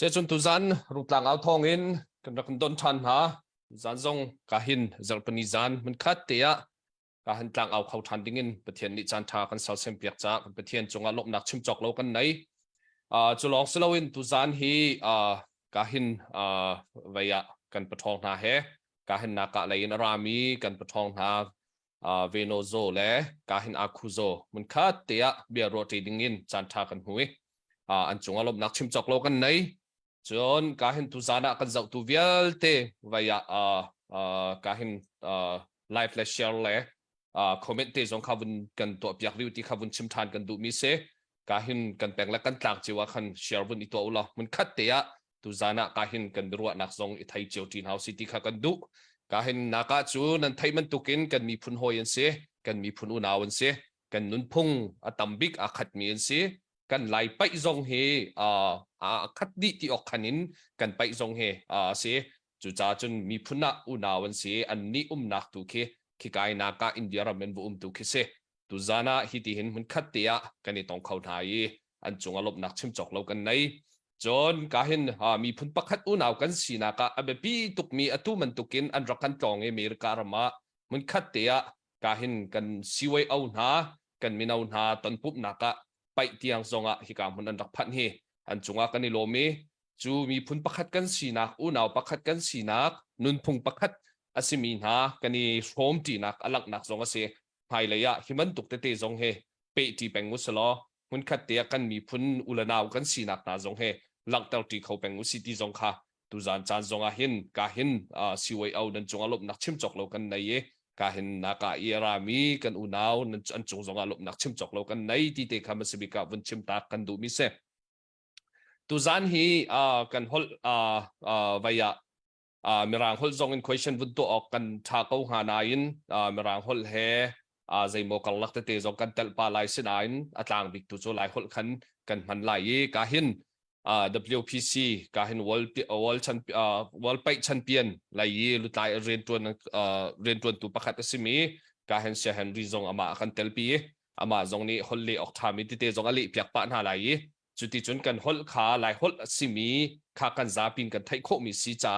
sẽ chun tu zan rút lang áo thong in kan rak don than ha zan zong ka hin zalpani zan mun khat te ya ka han tlang au khau than ding in pathian ni chan tha kan sal sem piak cha kan pathian chunga lop nak chim chok lo kan nei chu long selo in tu zan hi ka hin vaya kan pathong na he ka hin na ka lein arami kan pathong na venozo le ka hin akhuzo mun khat te ya bia roti ding in chan tha kan hui an chunga lop nak chim chok lo kan nei chon ka hin tu zana kan zau tu vial te vaya ka hin live le share le comment te zong khavun kan to piak riu ti khavun chim than kan du mi se ka hin kan peng la kan tlak chiwa khan share bun i to ula mun khat te ya tu zana ka hin kan ruwa nak zong i thai chiu tin house city kha kan du ka hin naka chu nan thai man tukin kan mi phun hoyan se kan mi phun unawan se kan nun phung atambik a khat mi en seกันไล่ไปซงเฮคัดดีที่ออกขันินกันไปซงเฮเสียจุจ้าจนมีพุนะอุณาวันเสียอันนี้นักตุเคขี้กายนากาอินเดียรามันตุเคเสตุจานะฮิติเห็นมันคัดเตียกันนี่ต้องเข้าทายอันจงอารมณ์นักชิมจอกเรากันในจนกาเห็นมีพุนปักขัดอุณากันสีนากาอเบปีตุกมีอตุมันตุกินอันรักกันจองเมริการมามันคัดเตียกาเห็นกันสิไว้เอาหนากันมีเอาหนาตอนปุ๊บนากาไปเตียงซงะฮิกามุนอันรักพันเฮอันจงอากันในโลเมจูมีพุนปักขัดกันสีนักอุณาวปักขัดกันสีนักนุนพุงปักขัดอาศิมีนากันในโฮมตีนักอลักนักซงะเสภายเลยะฮิมันตุกเตเตซงเฮเปตีแปงมุสลอมุนขัดเตียกันมีพุนอุลนาวกันสีนักนาซงเฮลักเตลตีเขาแปงมุสิตีซงค่ะตุจานจานซงะหินกาหินสิวยเอาดันจงอาลบนักชิมจอกเรากันในเยกาเห็นนากาเอรามีกันอุณาวนั่นอันจงจงอาลบนักชิมจอกเรากันในที่เตคามันสิบิกาวันชิมตากันดูมิเซตุจานฮีกันฮอลวายะมีรางฮอลจงอิน question วุนตัวออกกันทาเก้าหานายินมีรางฮอลเฮใจโมกัลลักเตจงกันเตลปาไลสินายินอัตลางบิกตุโจไลฮอลขันกันมันไลกาเห็นWPC กาเห็น World Bike Champion ไลยี่ลุตไลเรียนตัวตุประคัตสิมีกาเห็นเสียเห็นรีซงอามาคันเตลปีอามาซงนี้ฮอลเล่ออกทามิติเตซงอลิเปียกปะหาไลยี่จุดที่จนกันฮอลขาไลฮอลสิมีขากันซาปินกันไทยโคมิสีจ้า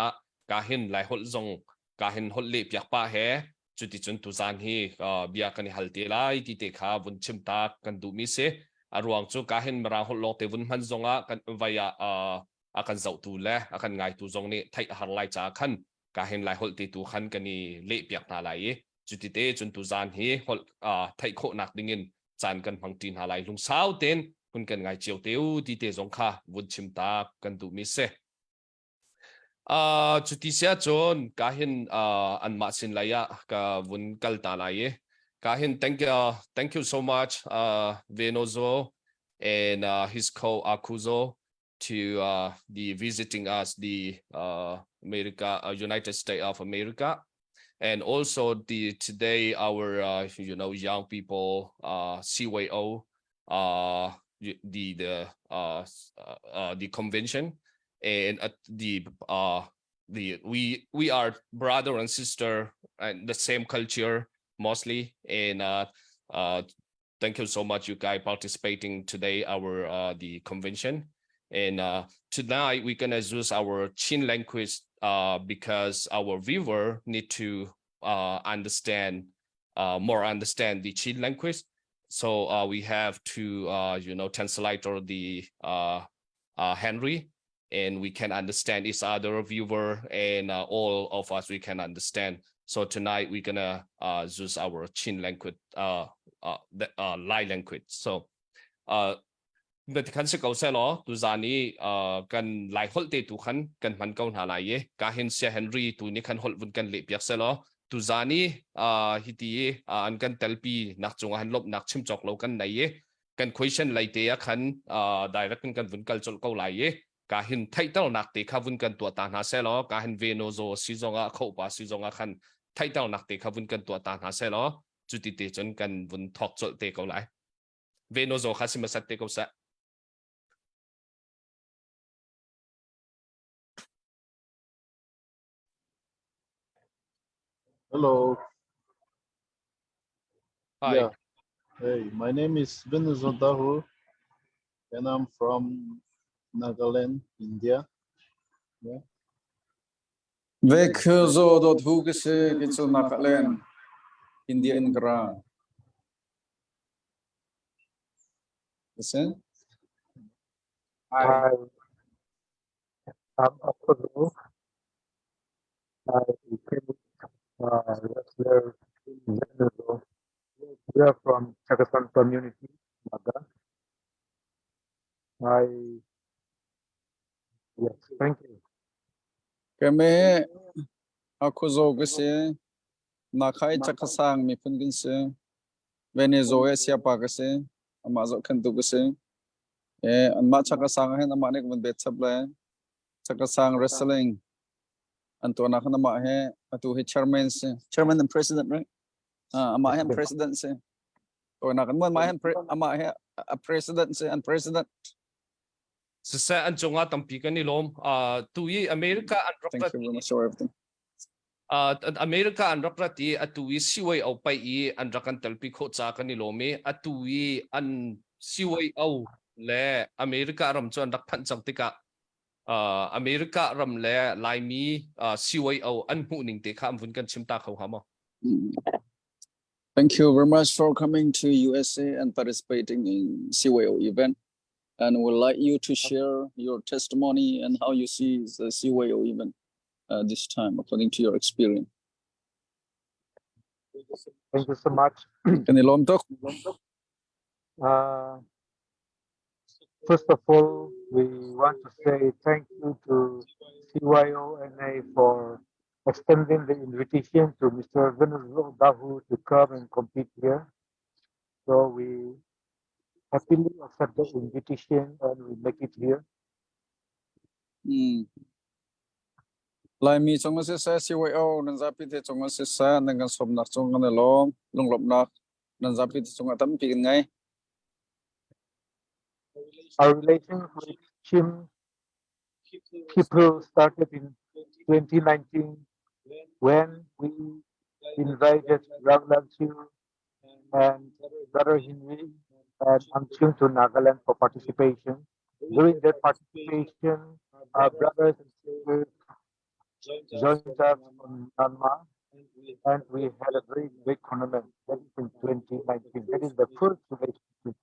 กาเห็นไลฮอลซงกาเห็นฮอลเล่เปียกปะเฮจุดที่จนตุจานฮีเบียกันฮัลเตไลที่เตขาวุนชิมตากันดูมิเซอารวงจูกาเห็นมารางฮอลโลเตวุนมันซงกันวายakan zau tu le akan ngai tu zong ni thai har lai cha khan ka hen lai hol ti tu khan kani le piak na lai chuti te chun tu zan hi hol thai kho nak dingin chan kan phang tin ha lai lung sau ten kun kan ngai chiu teu ti te zong kha vun chim ta kan tu mi se chuti sia chon ka hen an ma sin lai ya ka vun kal ta lai ka hen thank you so much Venozo and his co Akuzo to the visiting us the United States of America, and also today our young people CYO the convention, and we are brother and sister and the same culture mostly, and thank you so much you guys participating today our the convention. And tonight we're gonna use our Chin language because our viewer need to understand the Chin language. So we have to translate the Henry, and we can understand each other viewer, and all of us we can understand. So tonight we're gonna use our Chin language, Lai language. Soเมื่อที่ขันสิเกาเซลล์ตุจานี้กันหลายคนเตตุขันกันมันเกาหนาหลายการเห็นเสียเฮนรี่ตัวนี้ขันหดวุ่นกันเล็บยักเซลล์ตุจานี้ฮิตีอันกันเตลปีนักจงหันลบนักชิมจอกเรากันไหนกัน question ไหลเตะขันdirect กันวุ่นกันจนเกาไหลการเห็นไทเตลนักเตะขับวุ่นกันตัวตาหาเซลล์การเห็นเวโนโซซีจงเข้าป่าซีจงขันไทเตลนักเตะขับวุ่นกันตัวตาหาเซลล์จุดที่เตะจนกันวุ่นทอกจนเตะเกาไหลเวโนโซขัดสิมาสัตเตะเกาเซHello. Hi. Yeah. Hey, my name is Venozo and I'm from Nagaland, India. Vekhuzo dot hugese kitsu nakalen India in Gra. Listen. Hi, I'm Apollo. I came wrestler in Venezuela. We are from Chakasan community, Naga. Yes, thank you. Kame akuzo gese nakai chakasang mi pun ginse Venezuela siapa gese amazo kentu gese anma chakasang hen amane kun bet sabla chakasang wrestling Antona kana ma he atu he chairman and president, right? Ama he president se to na kan mo ma he ama he a president se and president. Sa an chunga tampi kan nilom tui America an Thank you very much for everything. America an raprati atui siway au pai I an rakan talpi kho cha kan nilomi atui an siway au le America ram chuan rak phan chang tika America ram le laimi siway au an hu ning te kham vun kan chimta kho hama. Thank you very much for coming to USA and participating in CYO event. And we'd like you to share your testimony and how you see the CYO event this time, according to your experience. Thank you so much. Kanilom tok. First of all, we want to say thank you to CYONA for extending the invitation to Mr. Venezuela Dahu to come and compete here. So we happily accept the invitation and we make it here. Lai mi chong se sa CYO nan zapi te chong se sa nangan som nak chong kan long longlop nak nan zapi te chong atam pi ngai. Our relations with Chim people started in 2019 when we invited Raglan Chu and Brother Henry and Angchung to Nagaland for participation. During that participation, our brothers and sisters joined us from Myanmar and we had a very big tournament. That is in 2019. That is the first relationship.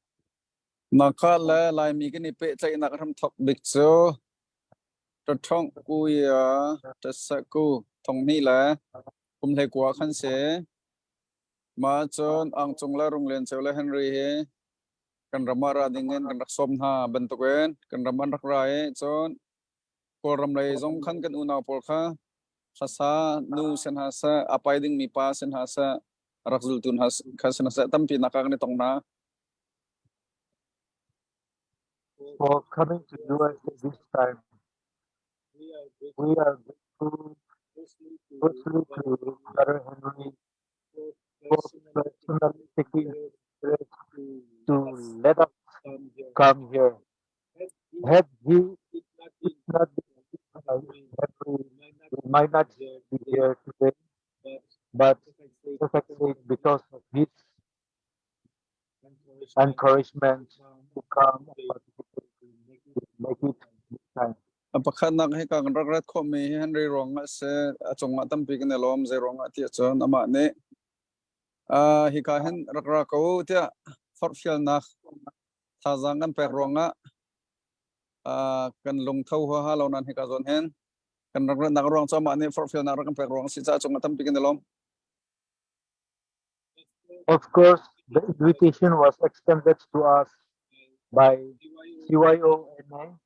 Nakala lai mi kini pe chai nak ram thok bik cho to thong ku ya ta sa ku thong ni la kum le kwa khan se ma chon ang chung la rung len cheu la Henry he kan ramara dingen kan rak som ha ban to ken kan raman rak rai chon ko ram lai zong khan kan una pol kha khasa nu sen ha sa apai ding mi pa sen ha sa rak zul tun has khasen sa tam pi nakak ni tong na. For coming to USA this time, we are grateful firstly to Brother Henry for personally taking interest to let us come here. Had he did not be Henry, we might not be here today, but just like I said, because of his encouragement to come and participate, to make it this time. Apakhat nak he kan rak rat kho me Henry rong se achong atam pi kan lom ze rong ati chon ama ne hi ka hen rak rak ko tia for fiel nak thazang kan pek ronga kan lung thau ha lo nan hi ka zon hen kan rak rat nak rong cho ma ne for fiel nak kan pek rong si cha chong atam pi kan lom. Of course, the invitation was extended to us by CYONA.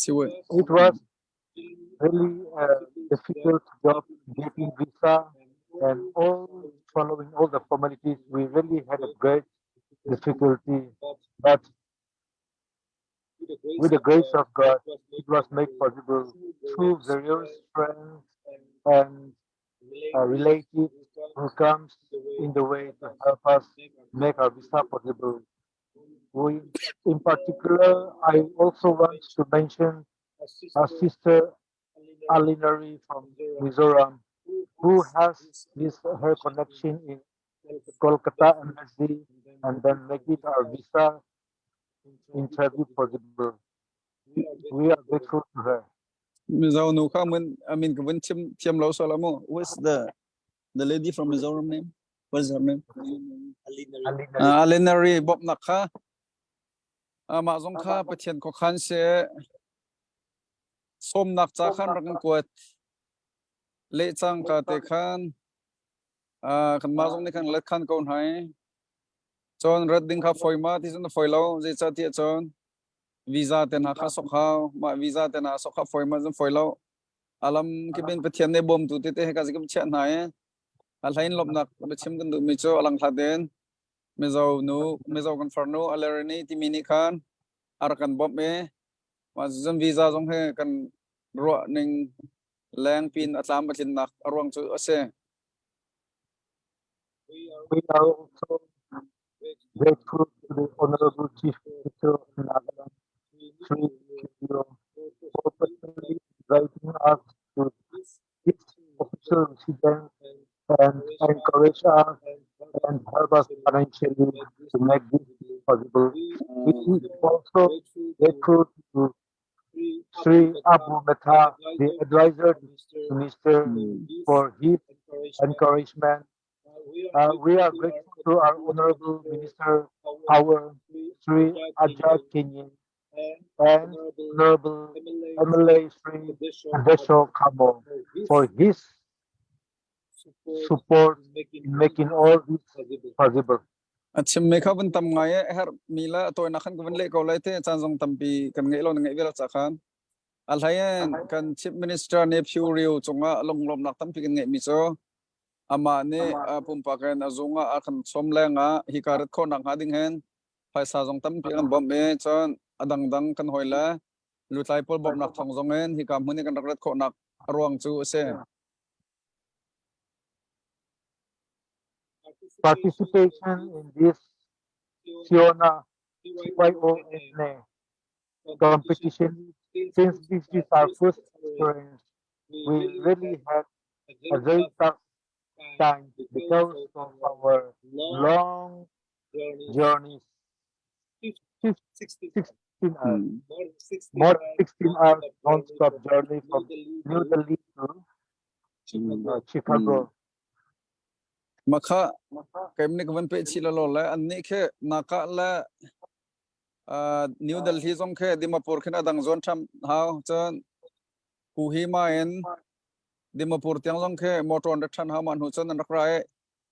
It was really a difficult job getting visa and following all the formalities. We really had a great difficulty, but with the grace of God, it was made possible through various friends and relatives who comes in the way to help us make our visa possible. In particular, I also want to mention our sister Alinari from Mizoram, who has her connection in Kolkata embassy and then make it our visa interview possible. We are grateful to her. Mizoram Kaman, I mean, when Tim Solamo, what's the lady from Mizoram name? What is her name? Alinari Bob Nakha. Amazon Kha, Patian Kokhan se Som Nakzakan Rakan Kuat. Late Sang Katekan. Kan Mazon Nikan let Kan Kon Hai. John Redding Kha Foima, this is the Foilo, the Chatia John. Visa Tenaka Sokha, Visa Tena Sokha Foima and Foilo. Alam Kibin Patian Nebom to Tete Kazikim Chan Hai. Alain Lobnak, the Chimkan to Micho Alang Haden. Mezo no, Mezo Conferno, Alerani, Timinikan, Arakan Bob was some visa on her can rotting lang pin at Lambertin Nak around to say. We are also grateful to the Honorable Chief Minister of Nagaland, Sri Kishore, for personally inviting us to his official residence and encourage us and help us financially to make this possible. We are also grateful to Sri Abu Mehta, the advisor to Minister, for his encouragement. We are grateful to our Honorable Minister, our Sri Ajay Kenyan, and Honorable MLA Sri Adesho Kamo for his support in making all this possible. Achim Meka Van Tamaya, her Mila, Toynakan Lake or Late, Sanzong Tampi, can get on the Villa Sakan. Alhayan can Chief Minister Nephew Rio Tunga along Lom Nakam picking at Miso. Amane Pumpakan Azunga Akan Somlanga, Hikarat Konak Haddingham, Paisazong Tampi and Bombay, Chan, Adang Dang can Hoila, Lutaipo Bob Nakongzongen, Hikamunik and Red Konak, Ruang to say. Participation in this Siona CYONA competition, since this is our first experience, we really had a very tough time because of our long journeys. 16 hours, more than 16 hours non-stop journey from New Delhi to Chicago. Maka Kemnik Van Pechilalola and Nike Nakala New Delhi Zonke, Dimapur Kanadang Zontam, how turn Kuhima and Dimapur Tianzonke, Motor on the Chan Haman Hudson and Cry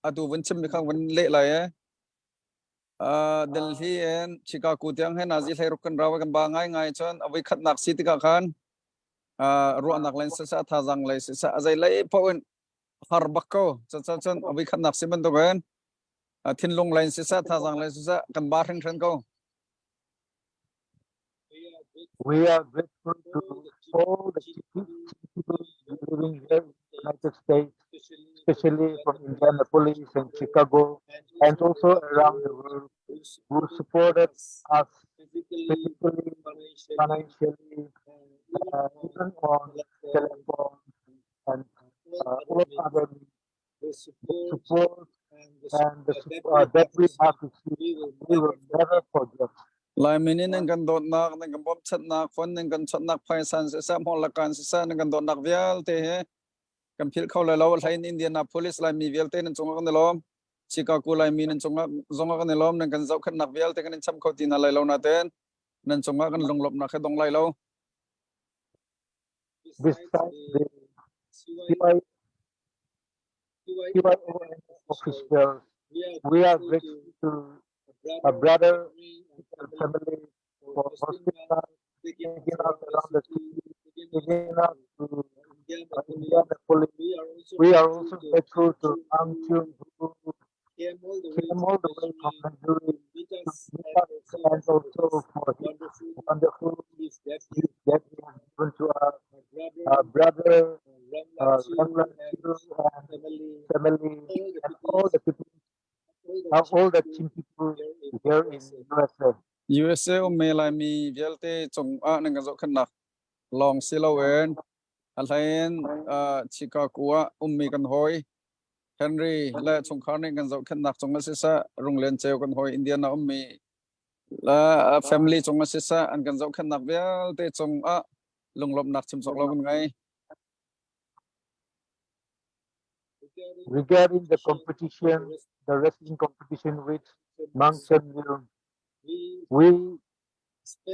Adu Vincem become when late lie. Delhi and Chicago Tiang and Azil Herukan Rawakan Bangai, I turn away cut Nak City Kakan, Ruanak lenses at Tazang laces as I lay point. Harbako, Chan, we can not semen to go. Tin long lines is at Tazang lenses can barring go. We are grateful to all the people living here in the United States, especially from Indianapolis and Chicago, and also around the world, who supported us physically, financially, even on telephone and all other support and the support that we have received, we will never forget. Lai minin and Gandonak, and Bob Chatnak, funding and Chatnak Paisan, Sam Holakan, San and Gandonak Vial, Te, Campil Kola, Line Indianapolis, like me Vilten and Zonga on the Lom, Chicago, I mean, and Zonga on the Lom, and Ganzokan Navial, taken in some Cotina Lilona then, and Zonga and Longlop Nakadong Lilo. Besides the CYON officials, we are grateful to a brother and family for hosting us, taking us around the city, taking us to Indianapolis. We are also grateful to Angchun who came all the way from Missouri to meet us and also for his wonderful gift that he has given to our brother, Ranglan and family, and all the people, all the team people here in USA. USA Mela mi Vialte Chong Nangazokanak, Long Silowen, Alain, Chicago, Megan Hoy. Henry, let some carning and Zokanak Songasisa, Runglen Cheokan Hoy, Indiana la family chong asisa an kan zau khan nak bel te chong a lunglop nak chim sok lo ngai Regarding the competition, the wrestling competition with Mang Chen Liu, we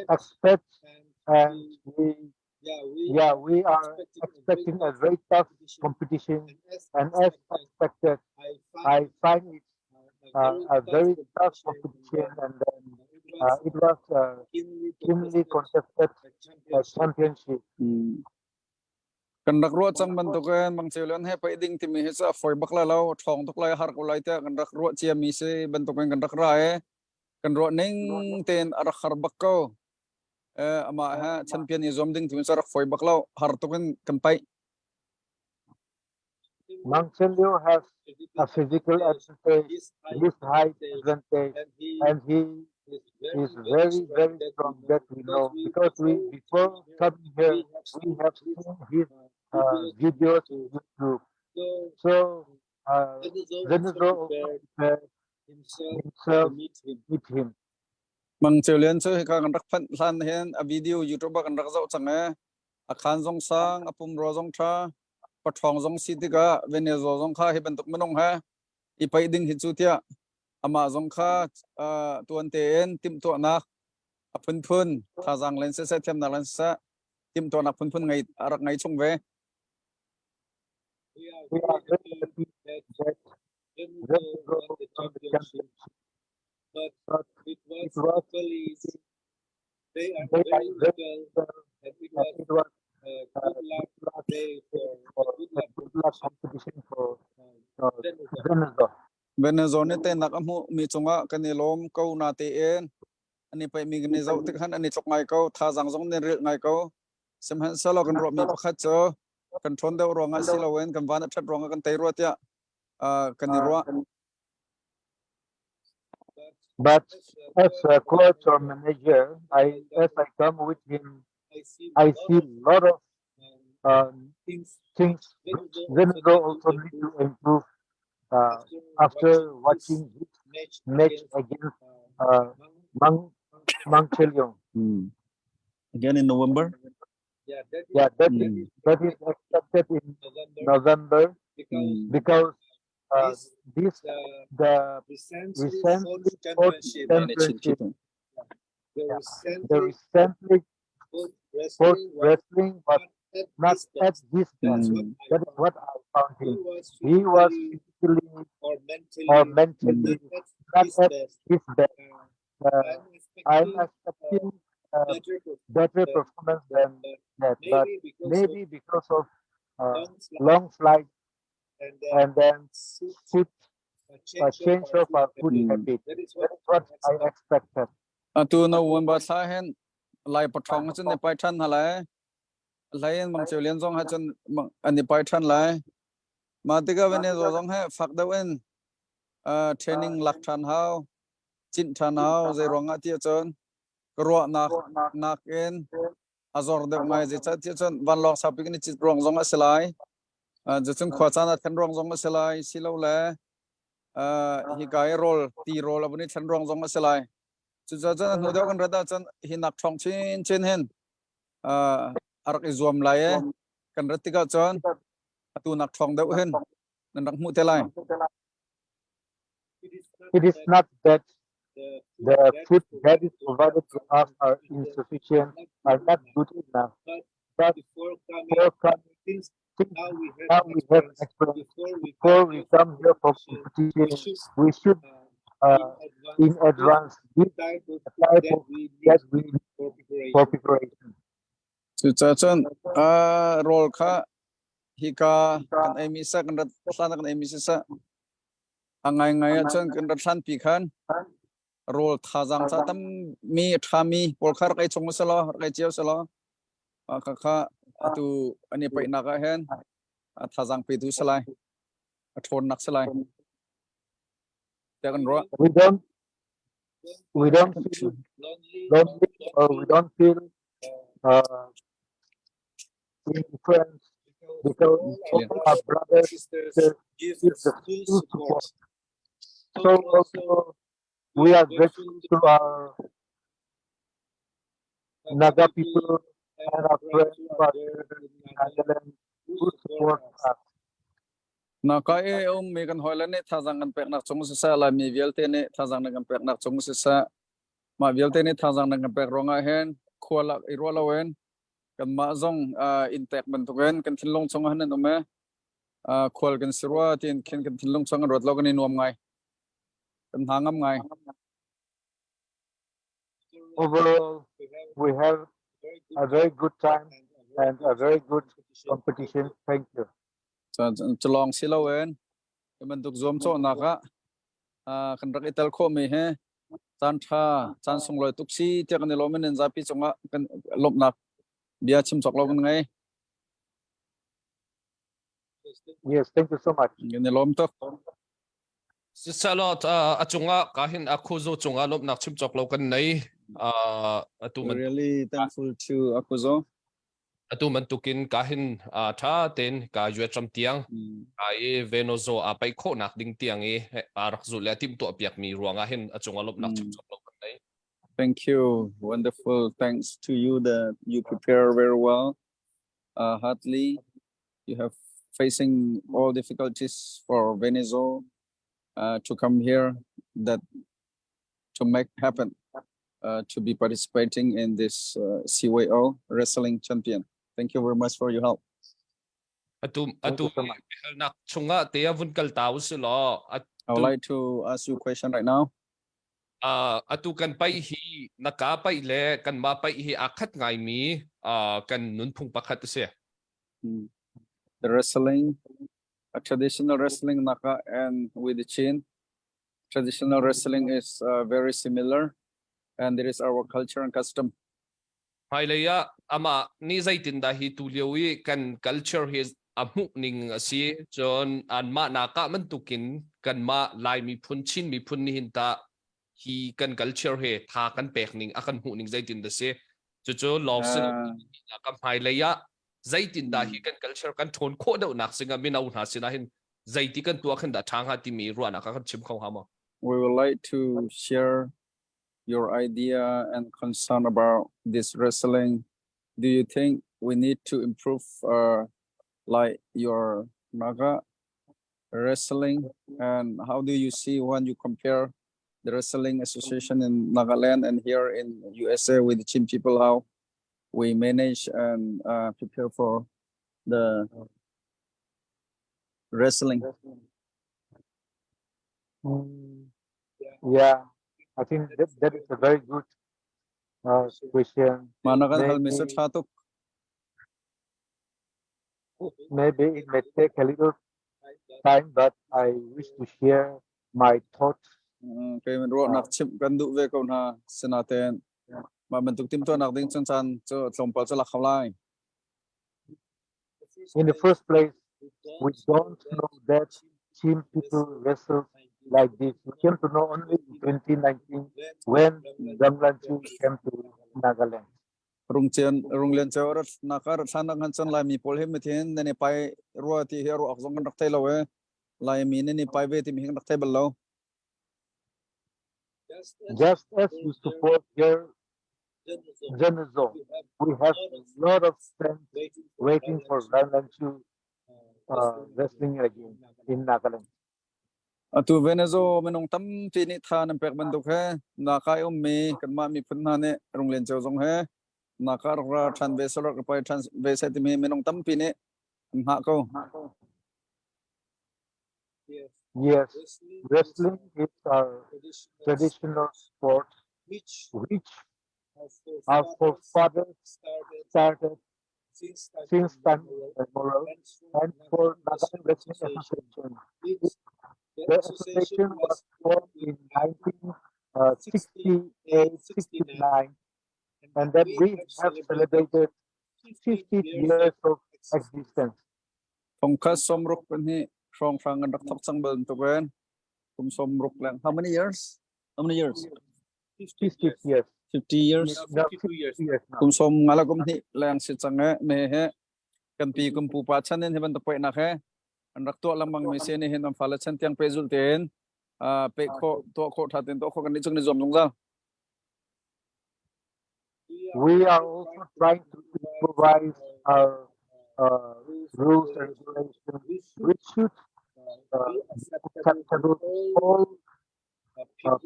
expect and we are expecting a very tough competition, and as expected, I find it a very tough competition, and then it was a keenly contested championship. kan rak ro chang ban to kan mang cheulan he pai ding ti mi he sa foi bak la lo thong tok lai har ko lai ta kan rak ro chia mi se ban to kan rak ra e kan ro ning ten ar khar bak ko ama ha champion ni zom ding ti mi sa rak foi bak lo har to kan pai Mang Chen Liu has a physical advantage, his height advantage, and he is very, very strong, that we know, because we before coming here we have seen his videos in YouTube. So Zenizo also prepared himself to meet him. mang cheulen so he ka kan rak phan hlan hen a video youtube kan rak zau chang e a khan zong sang apum ro zong tha pathong zong si ti ga venezo zong kha he ban tok manong ha I pai ding hi chu tia ama zong kha tuan te en tim to na phun phun tha jang len se them na lan sa tim to na phun phun ngai arak ngai chung ve We are very happy that Zenizo won the championship, but it was they are very little, and it was good luck for a good luck competition for Zenizo. venezo ne te nak amu mi chunga kan lom ko na te en ani pai mi gni zau tik han ani chok ngai ko tha jang jong ne ril ngai ko sem han salo kan ro mi pakhat cho kan thon de ronga silawen kan van that ronga kan te ro tia kan ni ro But as a coach or manager, as I come with him, I see a lot of things which Zenizo also need to improve after watching his match against Mang Chen Liu. again in November Yeah, that is expected in November, because this the recently fought championship, the recently fought wrestling, but not at this best. That is what I found him. He was physically or mentally not at his best. I'm expecting better performance than that, but maybe because of long flight and then food change of our food habit. That is what I expected. tu November sa hen lai pathong chen ne pai than hala lai mang cheu lian zong ha chen ani pai than lai ma ti ga vene zo zong ha phak da wen training lak than hao chin than hao ze ronga ti chen ro nak en azor de ngai je cha ti chen van lok sa pi ni chi rong zong a selai je chung khwa cha na than rong zong a selai si lo la hi kai rol ti rol abuni than rong zong a selai chu cha cha nu deu kan rada chen hi nak thong chin hen arak izom lai e kan ratika chen tu nak thong deu hen nan rak mu te lai It is not that the food that is provided to us are insufficient, are not good enough, but before coming, now we have experience. Before we come here for competition, we should in advance give the type of that we need for preparation. chu cha chen rol kha hi ka kan emi sa kan rat san kan emi sa angai ngai chen kan rat san pi khan rol tha jang cha tam mi thami pol khar kai chung sa lo kai chiao sa lo kha kha tu ani pai na ka hen tha jang pi tu salai thon nak salai ta kan ro We don't feel lonely, or we don't feel indifferent, because all our brothers sisters give the full support. So also we are grateful to our Naga people and our friends who are there in Netherlands who support us. Naka mi kan hoilan ne thajang kan pek nak chung sa la mi velte ne thajang kan pek nak chung sa ma velte ne thajang kan pek ronga hen khwala irwala wen kan ma zong intek ban tugen kan thinlong chung han no me khwal kan sirwa tin ken kan thinlong chung rot lo kan inom ngai kan hangam ngai. Overall, we have a very good time and a very good competition. Thank you. Chalong sila wen kan tuk zom cho naka kan rak ital kho mi he chan tha chan song loi tuk si te kan lo men za pi chunga kan lop nak bia chim chok lo kan ngai Yes, thank you so much. ni lom to Salot achunga kahin akhuzo chunga lop nak chim chok lo kan nei atuman really thankful to akuzo atuman tukin kahin tha ten ka yue tram tiang ai venozo apai kho nak ding tiang e arak zu le tim to apiak mi ruanga hin achunga lop nak chim chok lo kan nei. Thank you. Wonderful. Thanks to you that you prepare very well. Hardly you have facing all difficulties for Venezuela to come here that to make happen to be participating in this CWO wrestling champion. Thank you very much for your help. Atu nak chunga te avun kal tau silo I would like to ask you a question right now. Atu kan pai hi nakapai le kan ma pai hi akhat ngai mi kan nun phung pakhat se The wrestling, a traditional wrestling naka and with the chin. Traditional wrestling is very similar, and it is our culture and custom. hai leya ama ni zaitin da hi tu lewi kan culture his amu ning si chon an ma naka man tukin kan ma lai mi phun chin mi phun ni hin ta hi kan culture he tha kan pek ning akan hu ning zaitin da se chu law se kam hai leya zaitin da hi kan culture kan thon kho do nak singa mi nau na sina hin zaiti kan tua khan da thang ha ti mi ruana ka kan chim khong ha ma. We would like to share your idea and concern about this wrestling. Do you think we need to improve like your Naga wrestling, and how do you see when you compare the wrestling association in Nagaland and here in USA with the Chin people, how we manage and prepare for the wrestling? Yeah, I think that is a very good question. Manakan hal misut hatuk. Maybe it may take a little time, but I wish to share my thoughts. Kay man ro nak chim kan du ve kon ha senaten ma man tuk tim to nak ding chan chan cho tlompal cho la khalai. In the first place, we don't know that Chin people wrestle like this. We came to know only in 2019 when Gamlanchu came to Nagaland. Rung len chawrat nakar sanak han chan lai mi pol hem thin ne pai ro ti hero ak zong rak thai lawe lai mi ne pai ve ti mi rak thai bal lo. Just as you support your Genozone, we have a lot of friends waiting for Gamlanchu wrestling again in Nagaland. Atu Venezuela menong tam pi ni tha nam pek ban duk he na kai mi kan ma mi phun na ne rung len chaw zong he na kar ra than ve sor ka pai than ve sai ti mi menong tam pi ne ha ko. Yes, wrestling is our traditional sport, which our forefathers started since time immemorial, and for Nagaland Wrestling Association. The association was formed in 1968-69, and then we have celebrated 50 years of existence. Phong khas som ruk pen hi from phang dak thok chang bal to ben kum som ruk lang how many years 50 years. 50 years No, 50 years now. kum som ngala kum hi lang si chang me he kan pi kum pu pa chan nen he ban to pe na he an rak to lamang me se ne hen am phala chan tiang pe zul ten pe kho to kho tha ten to kho kan ni chung ni zom jong ja we are also trying to improvise our rules and regulations, which should be acceptable to all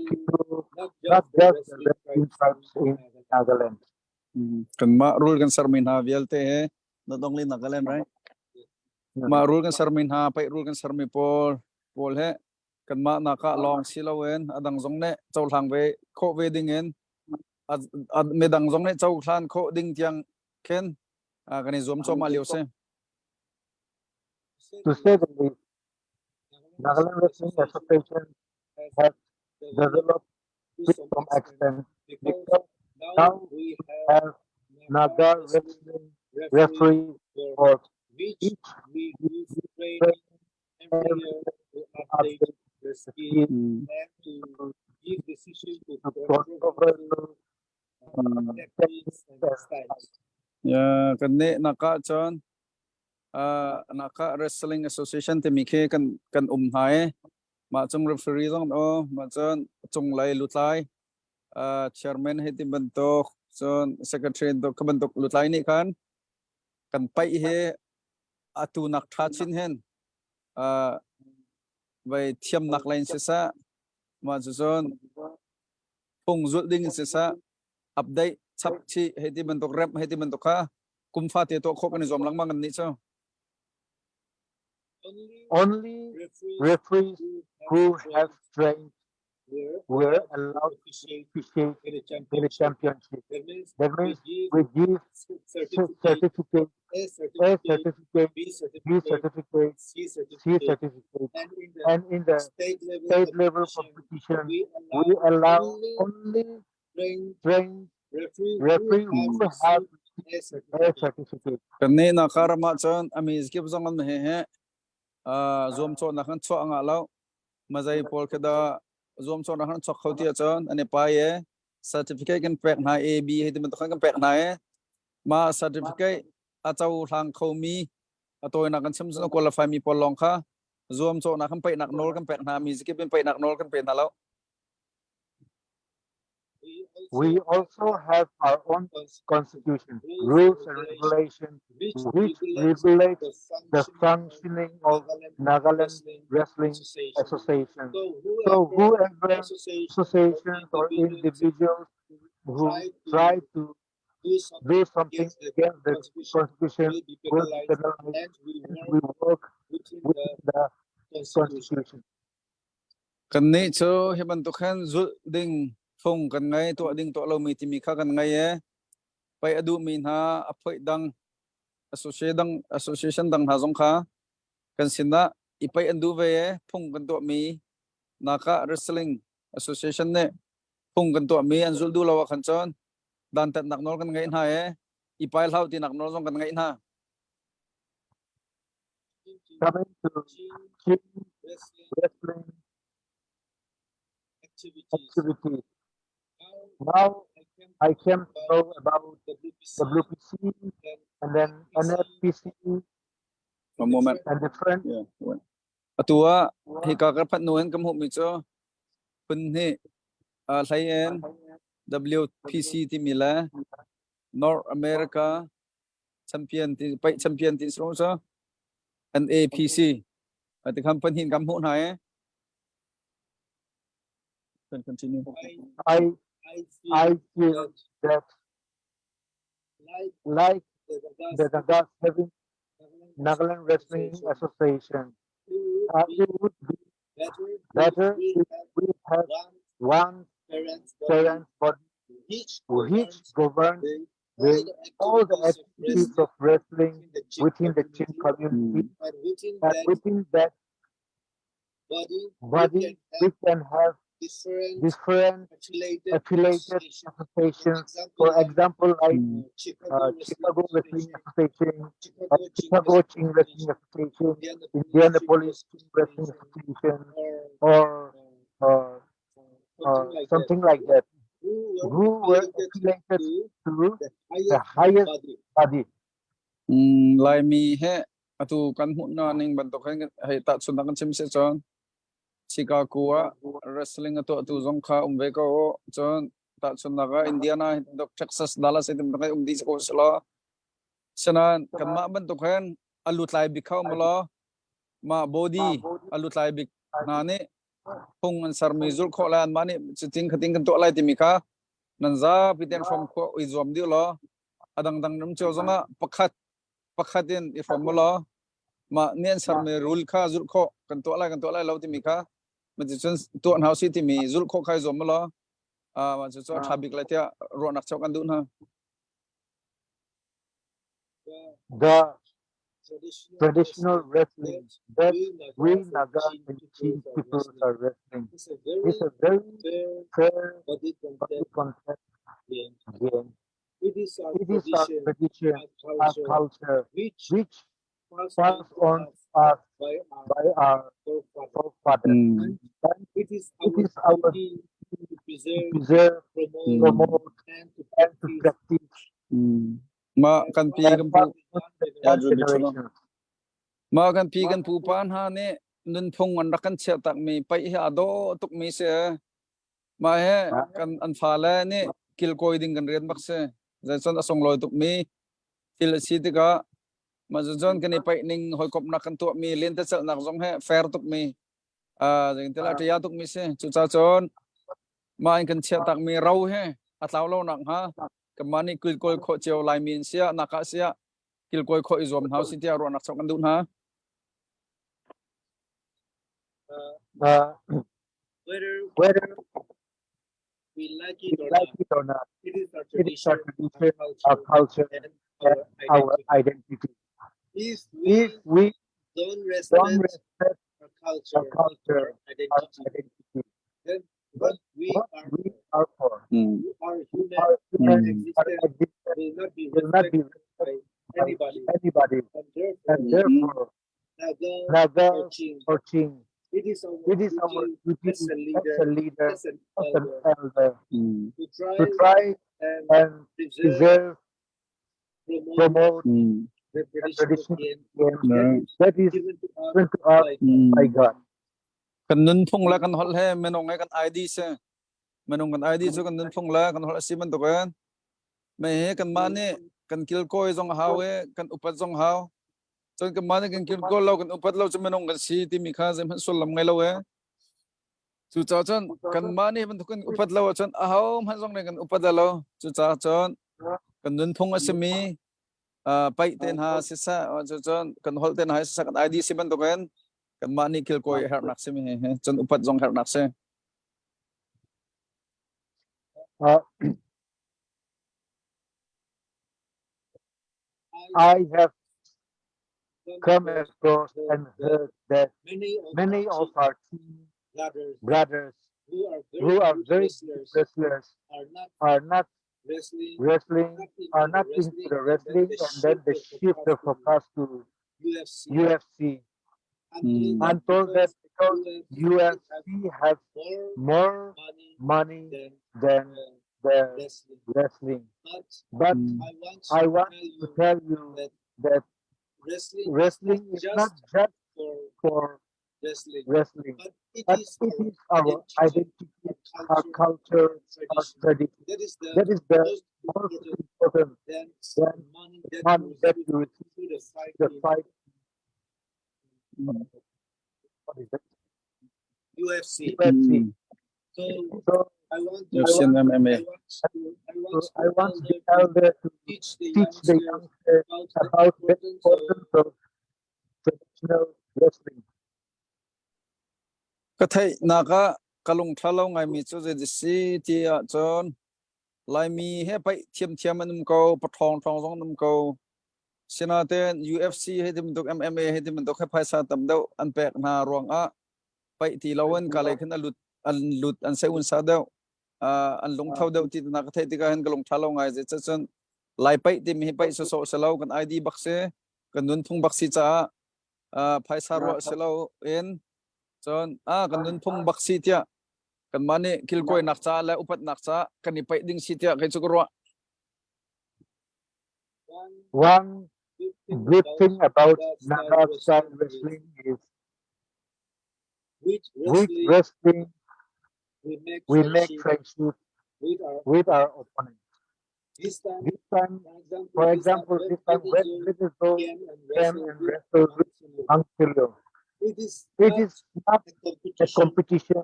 people, not just the wrestling tribes in Nagaland. Kan ma rule kan Sarmin ha vialte he not only Nagaland, right? Ma rule kan Sarmin ha pai rule kan Sarmi pol he kan ma naka long silawen adang zong ne chau thang ve kho ve ding en ad medang zong ne chau thlan kho ding tiang ken kan ni zom chom aliu se To say the least, Nagaland Wrestling Association has developed to some extent because now we have Naga Wrestling referee board. Each week we train every year to update the skill and to give decision to controversial techniques and styles. ya kan ne naka chon naka wrestling association te mikhe kan hai ma chung referee zong o ma chon chung lai lutlai chairman he ti bentok chon secretary to ka bentok lutlai ni kan pai he atu nak tha chin hen vai thiam nak lain se sa ma chon phung zul ding se sa update chap chi he ti bentok rep he ti bentok kha kumfa te to kho kan zom lang mang ni cho Only referees who have trained were allowed to officiate in the championship. That means we give certificate, A certificate, B certificate, C certificate, and in the state level competition, we allow only trained referee who have A certificate. kan ne na karama chon ami skip zong an he he zom cho na khan cho anga law mazai pol ke da zom cho na khan chok khoti chon ane pa ye certificate kan pek na a b he tim to kan pek na ye ma certificate a chau thang khomi atoi na kan sim zo qualify mi pol long kha zom cho na kan pe nak nol kan pek na mi skip pe nak nol kan pe na law We also have our own constitution, rules and regulations, which regulate the functioning of Nagaland Wrestling Association. So whoever associations or individuals who try to do something against the constitution will be penalized, and we work within the constitution. kan ne cho he ban to khan zul ding phong kan ngai to ding to lo mi ti mi kha kan ngai ye pai adu min ha aphoi dang association dang ha jong kha kan sinna ipai andu ve phong kan to mi naka wrestling association ne phong kan to mi an zul du lawa khan chon dan tat nak nol kan ngai ha ye ipai lau ti nak nol jong kan ngai ha Coming to team wrestling activities. Now I came to know about WPC and then NFPC one moment and different. atua hi ka ka phat noen kam hu mi cho pun he lai en WPC ti mila North America champion ti so so and APC ati kam pan hin kam hu na ye can continue I feel that like the Nagas having Nagaland Wrestling Association, it would be better if we have one parent body which governs all the activities of wrestling within the Chin community, and within that body we can have different affiliated associations. For example, like Chicago Wrestling Association, Chicago Ching Wrestling Association, Indianapolis Ching Wrestling Association, or something like that, who were affiliated to the highest body. lai mi he atu kan hu na ning ban to khan he ta sun kan sim se chon Chicago wrestling atu zong kha ve ko chon ta chun naga Indiana dok Texas Dallas itim naga di ko selo sanan kan ma ban to khen alut lai bi khau malo ma body alut lai bi na ne phung an sar mi zul kho lan ma ne chiting khating kan to lai ti mi kha nan za piten from ko izom di lo adang dang nam cho zonga pakhatin I from lo ma nien sar me rule kha zul kho kan to lai lo ti mi kha ma chi chun to an house ti mi zul kho khai zom lo ma chu cho thabik la tia ro nak chok kan dun ha The traditional wrestling that we Naga and Chin people are wrestling is a very fair body concept game. It is our tradition, our culture, which passed on to us by our forefathers. And it is our duty to preserve, promote, and to practice. ma kan pi And kan pu pass on to the next generation. ma kan pi kan pu pan ha ne nun phung an rakan che tak mi pai ha do tuk mi se ma he kan an fa la ne kil koi ding kan ren bak se za chon asong loi tuk mi til si ti ka ma zon kan ni pai ning hoi kop nak kan tu mi len ta chal nak jong he fair tuk mi jeng tela tia tuk mi se chu cha chon ma kan che tak mi rau he a tlaw lo nak ha kamani kil koi kho cheu lai min sia naka sia kil koi kho izom hau si tia ro nak chok kan dun ha Whether we like it or not, it is our tradition, our culture, and our identity. If we don't respect our culture, our identity, then what we are for, our human existence will not be respected by anybody. And therefore, Naga or Ching, it is our duty as a leader, as an elder, to try and preserve, promote the traditional games that is given to us by God. kan nun phung la kan hol he menong kan ID se menong kan ID so kan nun phung la kan hol asiman to kan me he kan mane kan kil koi jong haw he kan upat jong haw chon kan mane kan kil ko lo kan upat lo chu menong kan si ti mi kha jem han sol lam ngai lo he chu cha chon kan mane ban kan upat lo chon a haw han jong ne kan upat lo chu cha chon kan nun phung asmi pai ten ha si sa chu chon kan hol ten ha sa kan ID si ban to kan kan mani kil koi her nak se mi he chon upat jong her nak se I have come across and heard that many of our teen brothers who are very good wrestlers are not wrestling, are not into the wrestling, and then they shift the focus to UFC. I'm told that because UFC has more money than the wrestling. But I want to tell you that wrestling is not just for wrestling, but it is our identity, our culture, our tradition. That is the most important than money that you receive through the fight. What is that? UFC. So I want the elder to teach the youngster about the importance of traditional wrestling. ka thai na ka kalung thalo ngai mi chu je si ti a chon lai mi he pai thiam anum ko pathong thong jong num ko sina ten UFC he dim dok MMA he dim dok khai sa tam do an pek na rong a pai ti lawan ka lai khan lut an se un sa do an long thau do ti na ka thai ti ka han kalung thalo ngai je chon lai pai ti mi pai so lo kan ID bakse kan nun thung baksi cha phai sa ro se lo en chon kan nun phung baksi tia kan mane kil koi nak cha la upat nak cha kan ni pai ding si tia kai chu ro One good thing about Naga style wrestling is with wrestling we make friendship with our opponents. This time, for example, this time Red Bull came and wrestled with Angelio. It is not a competition,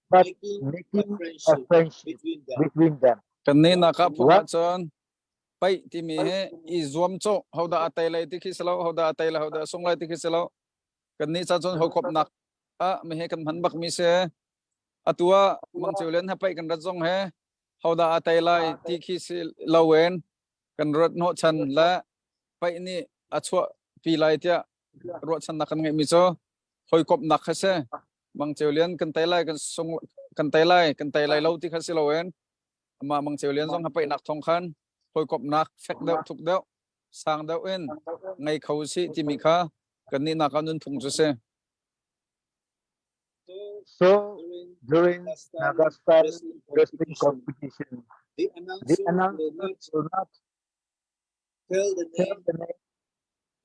but making a friendship between them. Kan ni naka What? phunga chon pai ti mi he I zoom cho hoda atai lai ti khisalo hoda atai la hoda song lai ti khisalo kan ni cha chon ho kop nak a mi he kan man bak mi se atua mang cheulen ha pai kan ra jong he hoda atai lai ti khisil lawen kan rot no chan la pai ni achwa pi lai tia ro chan nak kan ngai mi cho hoi kop nak khase mang cheulen kan tai lai kan song kan tai lai lo ti khasilawen mà mang chiều liên dòng hấp bậy nạc thông khan hồi cọp nạc phép đậu thục đậu sang đậu in ngày khẩu sĩ thì mình khá cần ni nạc anun phùng cho xe So during Naga style wrestling competition, the announcer will not tell the name,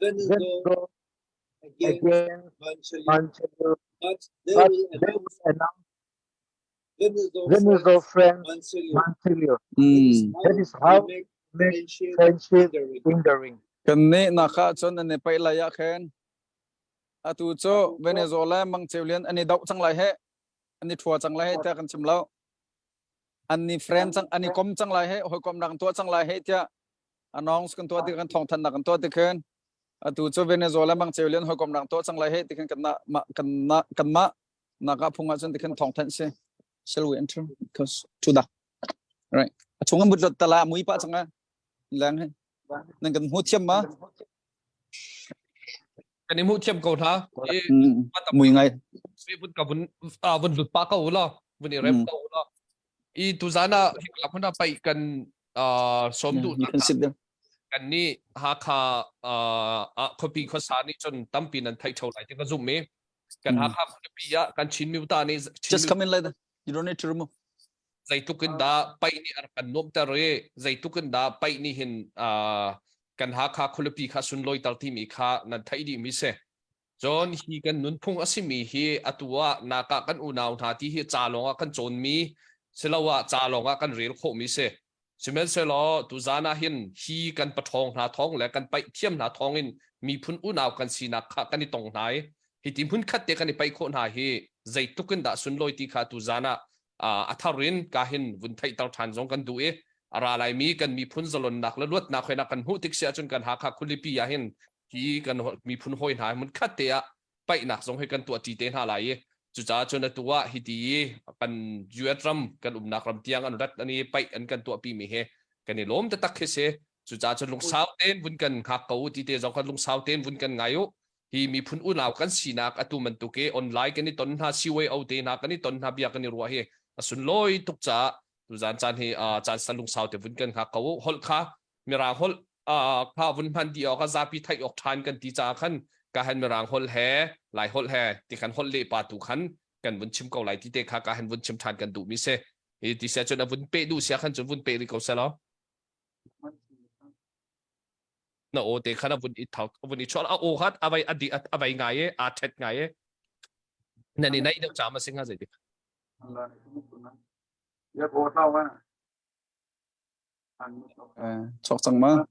then go against Manchester, but they will announce Venezuela friend Manchester. That is how we make friendship in the ring. cần ni nạc khá chôn anh phải là ya khen à tu cho Venezuela mang chiều liên anh đậu chẳng lại hết anh thua chẳng lại hết ta cần chìm lâu anh friend chẳng anh com chẳng lại hết hồi com đằng tua chẳng lại hết tia anh nong cần tua thì cần thong thần cần tua thì khen à tu cho Venezuela mang chiều liên hồi com đằng tua chẳng lại hết thì cần mà nạc phung chôn thì cần thong thần xe. Shall we enter? Because sudah, right? Chúng em bật lật tala mũi pa chẳng à, lang hay, nên cần hút châm mà. Cái này mua chém cầu thá, Mũi ngay. vì vun cả vun lụt pa cầu lo, vun irem cầu lo. I tu zana hikap na pai kan som tu You can sit there. kan ni Hakha copy khosani chon tampi nan thai thau lai te ka zoom me kan Hakha copy ya kan chin mi ta ni Just come in like that. You don't need to remove. zai tukin da pai ni ar kan nom ta re zai tukin da pai ni hin kan Hakha khulapi kha sun loi tar ti mi kha nan thai di mi se John hi kan nun phung asimi hi atua naka kan unaw tha ti hi chalonga kan chon mi selawa chalonga kan rel kho mi se simel selo tu zana hin hi kan pathong na thong le kan pai thiam na thong in mi phun unaw kan sina kha kan tong nai hi tim hun khat te kan pai kho na hi zai tukin da sun loi ti kha tu zana atharin ka hin vun thai tar than jong kan du e ara lai mi kan mi phun zalon nak la lot na khoina kan hu tik sia chun kan Hakha khulipi ya hin hi kan mi phun hoi na mun khat te a pai nak jong he kan tu ti te na lai chu cha chun na tuwa hi ti kan juatram kan nak ram tiang an rat ani pai an kan tu pi mi he kan ni lom ta tak he se chu cha chun lung sau ten vun kan khak ko ti te jong kan lung sau ten vun kan ngayo hi mi phun unaw kan sinak atu man tu ke online kan ni ton ha siwe au te na kan ni ton ha bia kan ni ruwa he asun loi tuk cha tu zan chan hi chan san lung sau te vun kan khak ko hol kha mira hol kha vun phan di ka zapi thai ok than kan ti cha khan ka han mirang hol he lai hol he ti kan hol le pa tu khan kan vun chim ko lai ti te kha ka han vun chim than kan du mi se hi ti se chon vun pe du sia khan chon vun pe ri ko se lo na o te khana vun I thau vun I chol o khat avai adi avai ngai e a thet ngai e na ni nai deu cha ma singa zai ti Chok chang ma.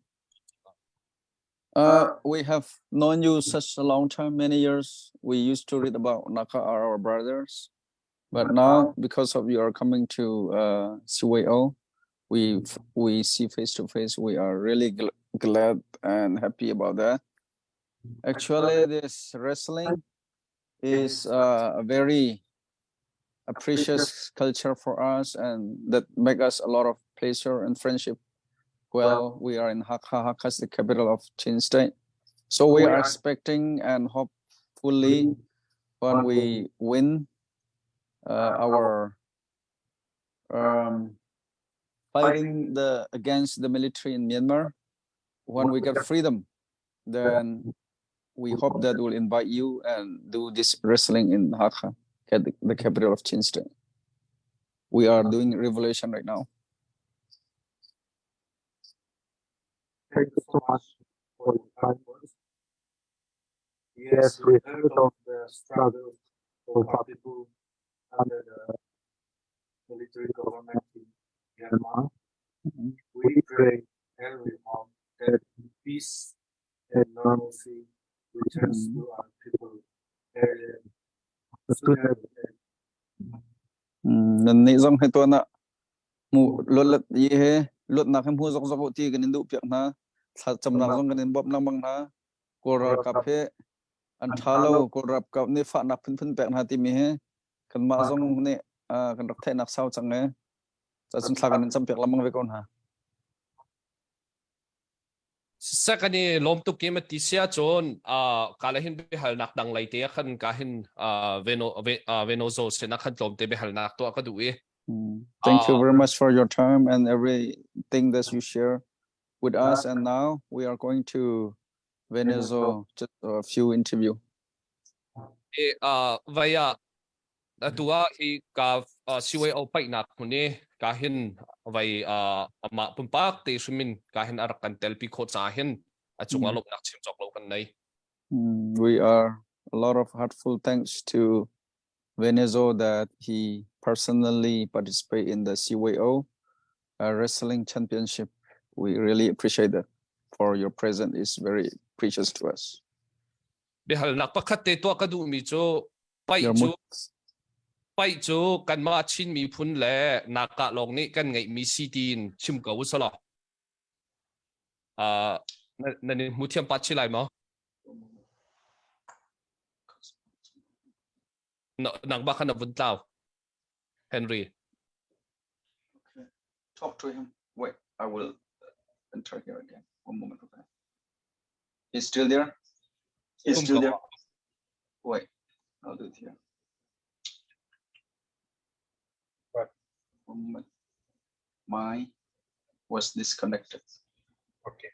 We have known you such a long time, many years. We used to read about Naka are our brothers, but now because of your coming to CWO, we see face to face. We are really glad and happy about that. Actually, this wrestling is a very precious culture for us, and that make us a lot of pleasure and friendship. Well, we are in Hakha. Hakha is the capital of Chin State. So we are expecting and hopefully when we win our fighting against the military in Myanmar, when we get freedom, then we hope that we'll invite you and do this wrestling in Hakha, the capital of Chin State. We are doing revolution right now. Thank you so much for your kind words. Yes, we heard of the struggle of our people under the military government in Myanmar. We pray and we hope that peace and normalcy returns to our people and soon as nên nị dòng hay tuần ạ mù luật gì he luật nào hem hu dọc dọc ti cái nên đủ việc na thật chấm nào dòng cái nên bóp năng bằng na cô ra cà phê anh thà lâu cô rập cà nên phạt nạp phun bẹn hà tim he cần mà dòng nè cần đọc thay nạp sau chẳng ngheจะสุนทรกันจำเป็นละมั่งไปก่อนฮะ Second lom tu game tisia chon kalahin behal nak dang lai te khan kahin venozo se nakhan lom te behal nak to ka duwe. Thank you very much for your time and everything that you share with us. And now we are going to Venezuela, just a few interview. Vaya atua hi ka siwe au pai nak hune kahin vai ama pumpak te sumin kahin arakan telpi kho chahin achunga lop nak chim chok lo kan nei. We are a lot of heartful thanks to Venezuela that he personally participate in the CWO wrestling championship. We really appreciate that. For your presence is very precious to us. Behal nak pakhat te to ka du mi cho pai chu kan ma chin mi phun le naka long ni kan ngai mi sitin chim ko sala nan mu thiam pat chi lai mo nang ba khan vun tao Henry. Okay. Talk to him. Wait, I will enter here again. One moment. Okay. He's still there? He's still there? Wait, I'll do it here. One moment. Mine was disconnected. Okay.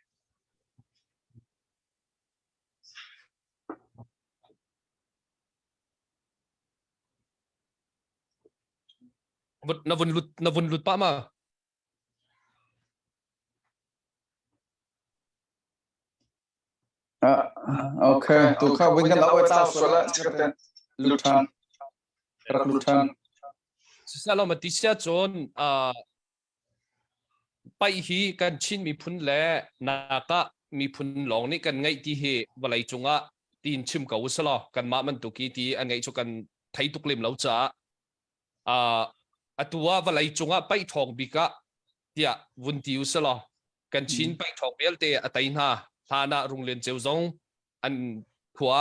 Na vun lut pa ma. Okay. Tu kha wing kan lawa tao sola chirten lutan. Lutan. Salo matisia chon pai hi kan chin mi phun le naka mi phun long ni kan ngai ti he balai chunga tin chim ka usala kan ma man tu ki ti angai chu kan thai tuklim lo cha atua balai chunga pai thong bika tia vun ti usala kan chin pai thong bel te atai na thana runglen cheu zong an khua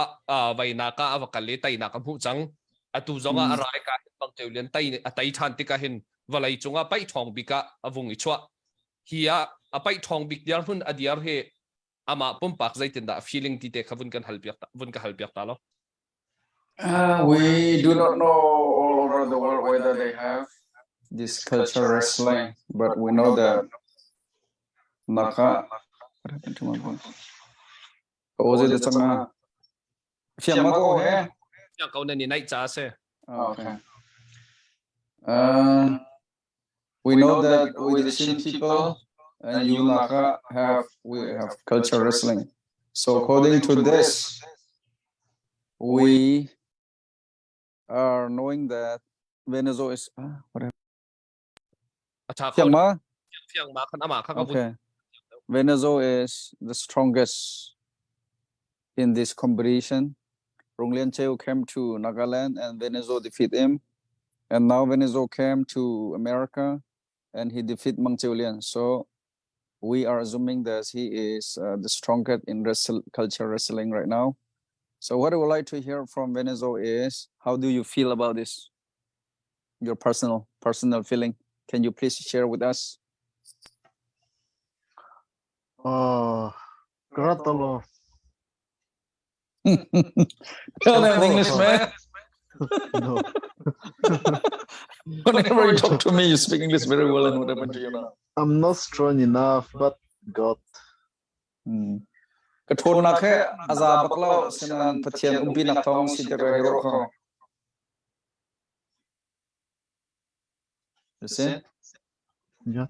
vai naka avakale tai na kam hu chang atu zonga arai ka bang teulian tai than ti ka hin valai chunga pai thong bika avung ichwa hiya apai thong bik diar hun adiar he ama pum pak zaitin da feeling ti te khavun kan halpiak ta lo. We do not know all over the world whether they have this culture wrestling, but we know that Naka. What happened to my voice? Oh, is it the Fiang Mako he? Yang kau ni naik cha se. Okay. We know that with the Shin people and you Naka we have culture wrestling. So according to this, we are knowing that Venezuela is whatever. Okay. Venezuela is the strongest in this competition. Ronglian Cheo came to Nagaland and Venezuela defeat him. And now Venezuela came to America and he defeat Mang Cheulian. So we are assuming that he is the strongest in culture wrestling right now. So what I would like to hear from Venezuela is, how do you feel about this? Your personal feeling. Can you please share with us? Gratalo. Tell them in English, man. No. Whenever you talk to me, you speak English very well, and what happened to you now? I'm not strong enough, but God. Kathon na khe azab baklo sinan pathian umpi nak thong sidera hero kho. You see? Yeah.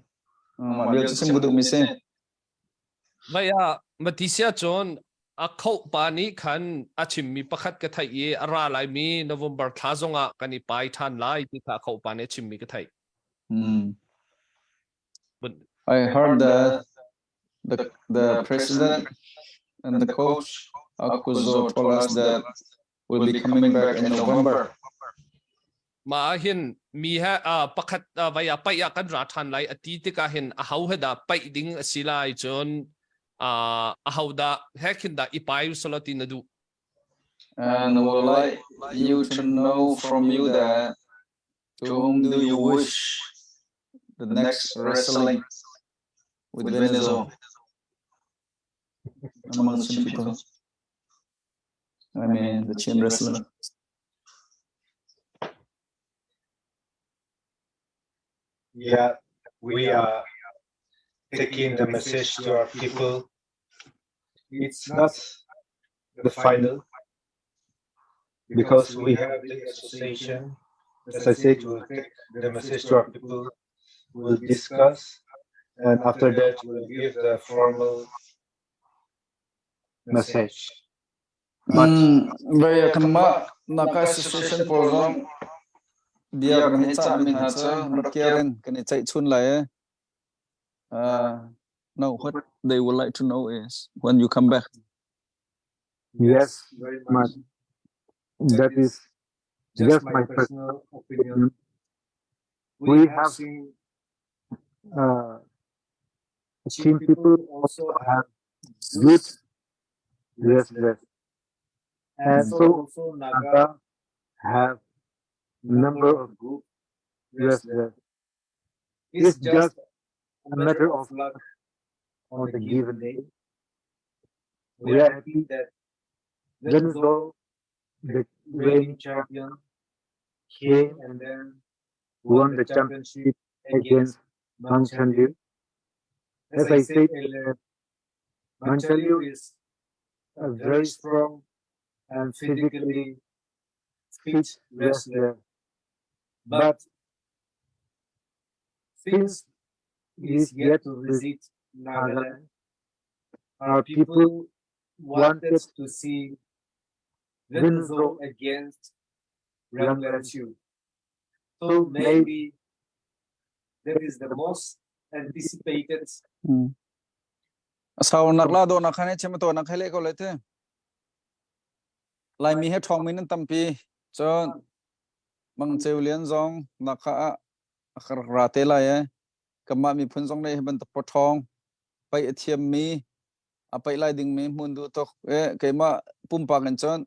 Ma bil sim budu mi se. Vaya matisia chon a khau pa ni khan achim mi pakhat ka thai ye ara lai mi November thazonga kani pai than lai ti kha khau pa ne chim mi ka thai. But I heard the president and the coach Akuzo told us that we'll be coming back in November. ma hin mi ha pakhat vaya paya kan ra than lai ati te ka hin a hau heda pai ding silai chon a hauda hekinda ipai solati na du. And would like you to know from you that to whom do you wish the next wrestling with Venezuela among the Chin people? I mean, the Chin wrestling. Yeah, we are taking the message to our people. It's not the final because we have the association. As I said, we'll take the message to our people. We'll discuss, and after that, we'll give the formal message. But Very kanma naka association program dia kan hicha min ha cha rakiaren kan chai chun lai no, what they would like to know is when you come back. yes, very much. That is just my personal opinion. We have seen Chin people also have good wrestlers, and so also Naga have number of good wrestlers. It's just a matter of luck on the given day. We are happy that Venezuela, the reigning champion, came and then won the championship against Manchalio. As I said earlier, Manchalio is a very strong and physically fit wrestler. But since he is yet to visit Nagaland, our people wanted to see Venezuela against Ranglanchu. So maybe that is the most anticipated. Sao nakla do nakhane chemato nakhele ko lete lai mi he thong min tampi chon mang cheulian zong nakha akhar rate la ye kama mi phun zong nei ban ta pothong pai athiam mi apai lai ding mi mundu tok e keima pumpa kan chon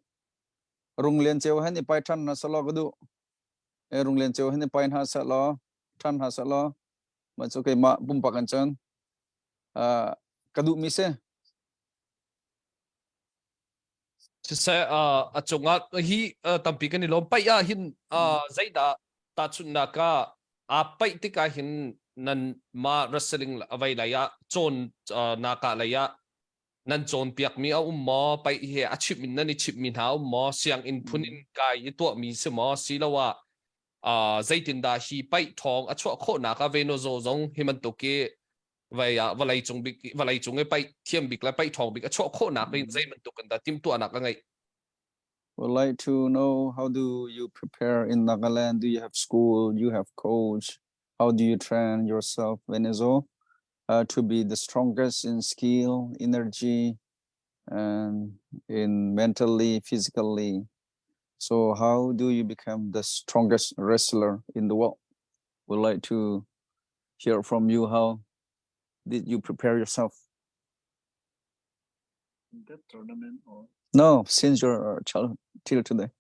runglen cheu han ni pai than na salo gadu e runglen cheu han ni pai ha sa lo than ha sa lo man so keima pumpa kan chon kadu mi se Sa achunga hi tampi kan ilom pai ya hin zaida ta chunna ka pai ti ka hin nan ma wrestling avai la ya chon na ka la ya nan chon piak mi a mo pai he achip min nan chip min ha mo siang in phunin kai to mi se mo silawa zaitin da hi pai thong achwa kho na ka Venezuela zong himan to ke vậy valai chung big valai chung pai thiam big la pai thong big achwa kho na ka zai man to kan da tim to anak la ngai. Would like to know how do you prepare in Nagaland? Do you have school? Do you have coach? How do you train yourself, Venezuela, to be the strongest in skill, energy, and in mentally, physically? So how do you become the strongest wrestler in the world? Would like to hear from you. How did you prepare yourself? That tournament or No, since your childhood till today.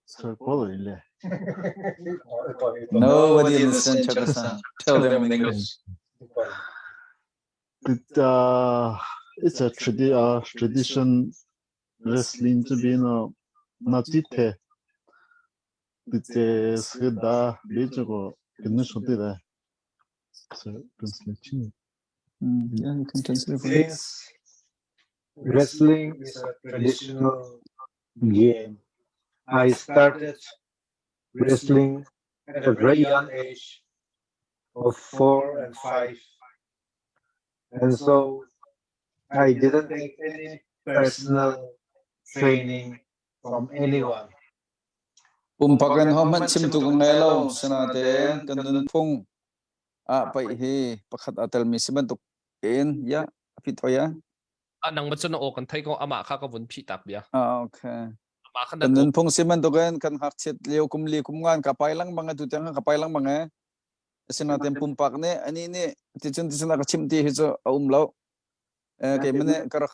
so probably Nobody understands Chakasan. Tell them in English. it's a tradition wrestling to be no not it. 그때 스다 배저고 있는 소리다. So translation. Yeah, you can translate. Since wrestling is a traditional game, I started wrestling at a very young age of 4 and 5. And so I didn't take any personal training from anyone. Pumpakan homan sim tu ngelo senate kanun pung pai hi pakhat atal mi sibantuk in ya pitoya Anang macam o kan thai ko ama kha ka bun phi tak bia okay ama khan da kanun pung sibantukan kan hakchet leo kumli kumngan kapai lang mga tutang kapai lang mga senate pumpak ne ani ne tichun ka chimti hi cho umlo ke mane kar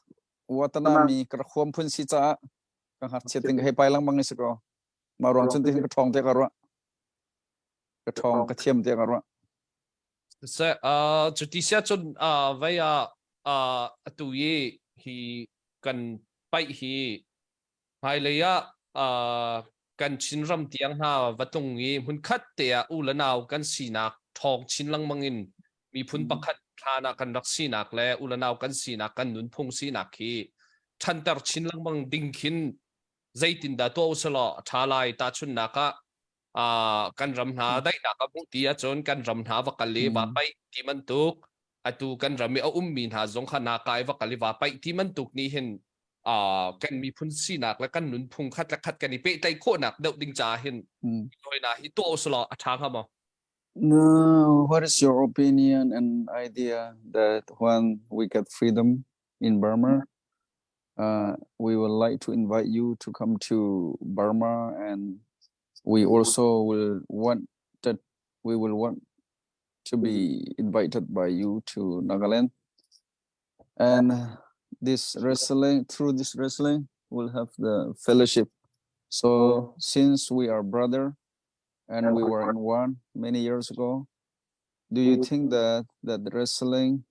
watana mi kar khom phun si cha ka hakchet ting he pai lang mga siko marong chun tin ka thong te karwa ka thong ka thiam te karwa se chuti sia chun vaya atu ye hi kan pai hi hai le ya kan chin ram tiang ha watung yi hun khat te a ulanaw kan sinak thong chin lang mangin mi phun pakhat thana kan rak sinak le ulanaw kan sinak kan nun phung sinak hi thantar chin lang mang ding khin zaitin da to sala thalai ta chun naka kan ram na dai na ka bu ti a chon kan ram na wa kali wa pai ti man tuk atu kan rami a min ha zong kha na kai wa kali wa pai ti man tuk ni hin kan mi phun si nak la kan nun phung khat la khat kan ni pe tai kho nak deu ding cha hin loi na hi to sala a thang ha ma No, what is your opinion and idea that when we get freedom in Burma, we would like to invite you to come to Burma, and we also will want to be invited by you to Nagaland, and through this wrestling, we'll have the fellowship. So since we are brother and we were in one many years ago, do you think that the wrestling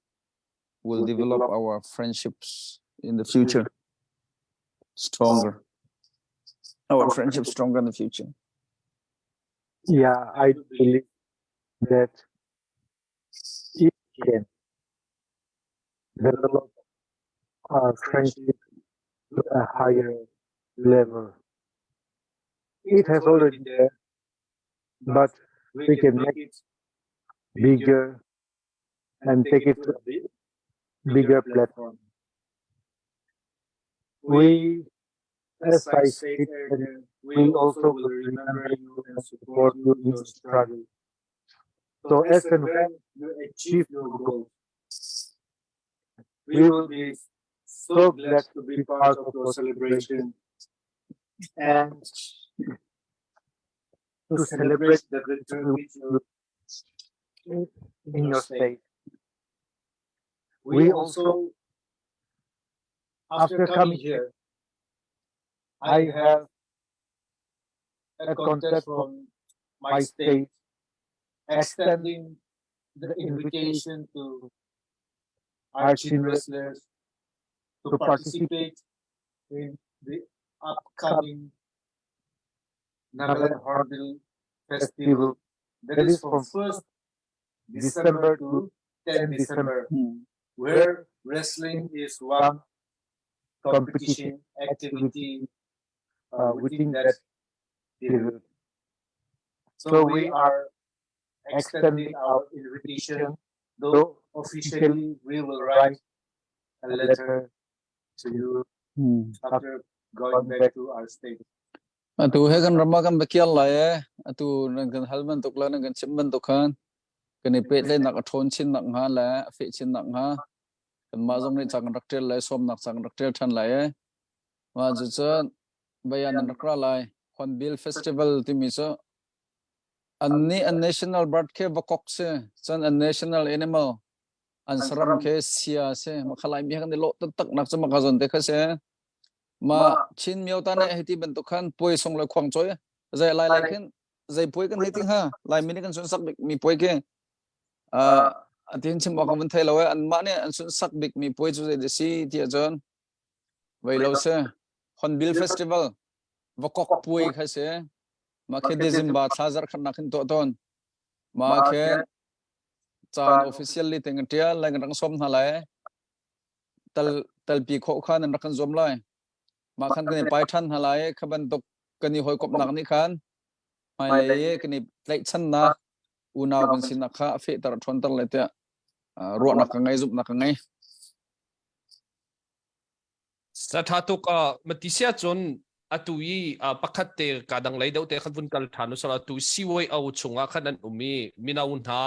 will develop our friendships in the future stronger? Our friendship stronger in the future. Yeah, I believe that it can develop our friendship to a higher level. It has already there, but we can make it bigger and take it to a bigger platform. We, as I said earlier, we also will remember you and support you in your struggle. So as and when you achieve your goal, we will be so glad to be part of your celebration and to celebrate the victory with you in your state. We also, after coming here, I have a contact from my state extending the invitation to our chin wrestlers to participate in the upcoming Nagaland Hornbill Festival. That is from 1st December to 10 December, where wrestling is one competition activity within that period. So we are extending our invitation, though officially we will write a letter to you after going back to our state. Atu he kan rama kan bakial la ye atu nang kan halman tukla nang kan chimban tukhan kan ipet le nak thon chin nak ha la fe chin nak ha kan ma jong ni chang raktel la som nak chang raktel than la ye ma ju cha bayan nakra lai Hornbill festival ti mi so anni a national bird ke bakok se chan a national animal an saram ke sia se ma khalai mi kan lo tak nak chama ka jon dekha se ma chin miao ta ne heti ben to khan poi song la khwang choi zai lai khen zai poi kan heti ha lai mi kan sun sak mi poi ke atin chim ba kan thai lawa an ma ne an sun sak bik mi poi chu de si ti jon vai lo se Hornbill festival vakok poi kha se ma khe de jim ba thajar khan na khin to ton ma khe chan officially teng tia lai kan som na lai tal pi kho khan an kan zom lai ma khan kani paithan halai khaban tok kani hoi kop nak ni khan mai le kani plai chan na unaw kan sin na kha fe tar thon tar lete ro na ka ngai zup na ka ngai sa thatuk matisia chon atui pakhat te kadang lai deuh te khan vun kal thanu sala tu siwai au chunga khanan umi minaun ha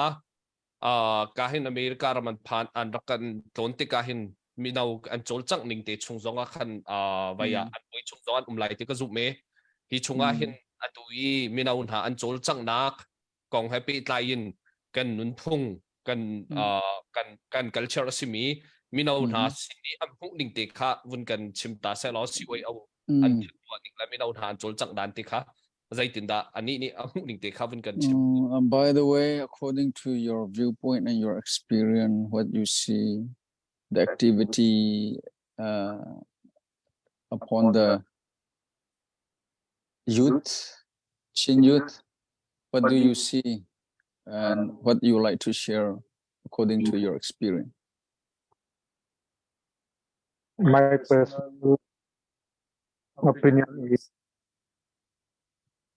kahin Amerika raman phan an rakan tonte kahin minau an chol chang ning te chungzonga khan vaya an poi chungzongan umlai te ka zume hi chunga hin atui minaun ha an chol chang nak kong happy tlain kan nun phung kan culture asimi minaun ha sini am hu ning te kha vun kan chimta se lo siwai au an thwa ning la minaun ha an chol chang dan te kha zaitinda ani ni am hu ning te kha vun kan chim. By the way, according to your viewpoint and your experience, what you see, the activity upon the youth, Chin youth, what do you see and what you like to share according to your experience? My personal opinion is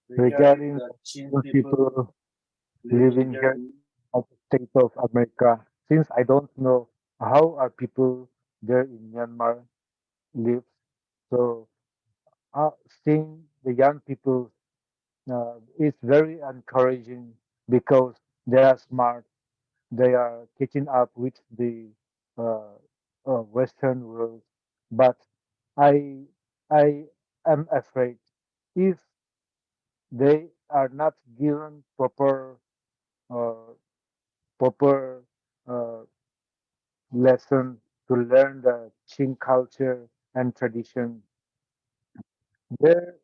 regarding the people living here in the States of America. Since I don't know how are people there in Myanmar live, so seeing the young people is very encouraging because they are smart. They are catching up with the Western world. But I I am afraid if they are not given uh, proper uh, lesson to learn the Qing culture and tradition, their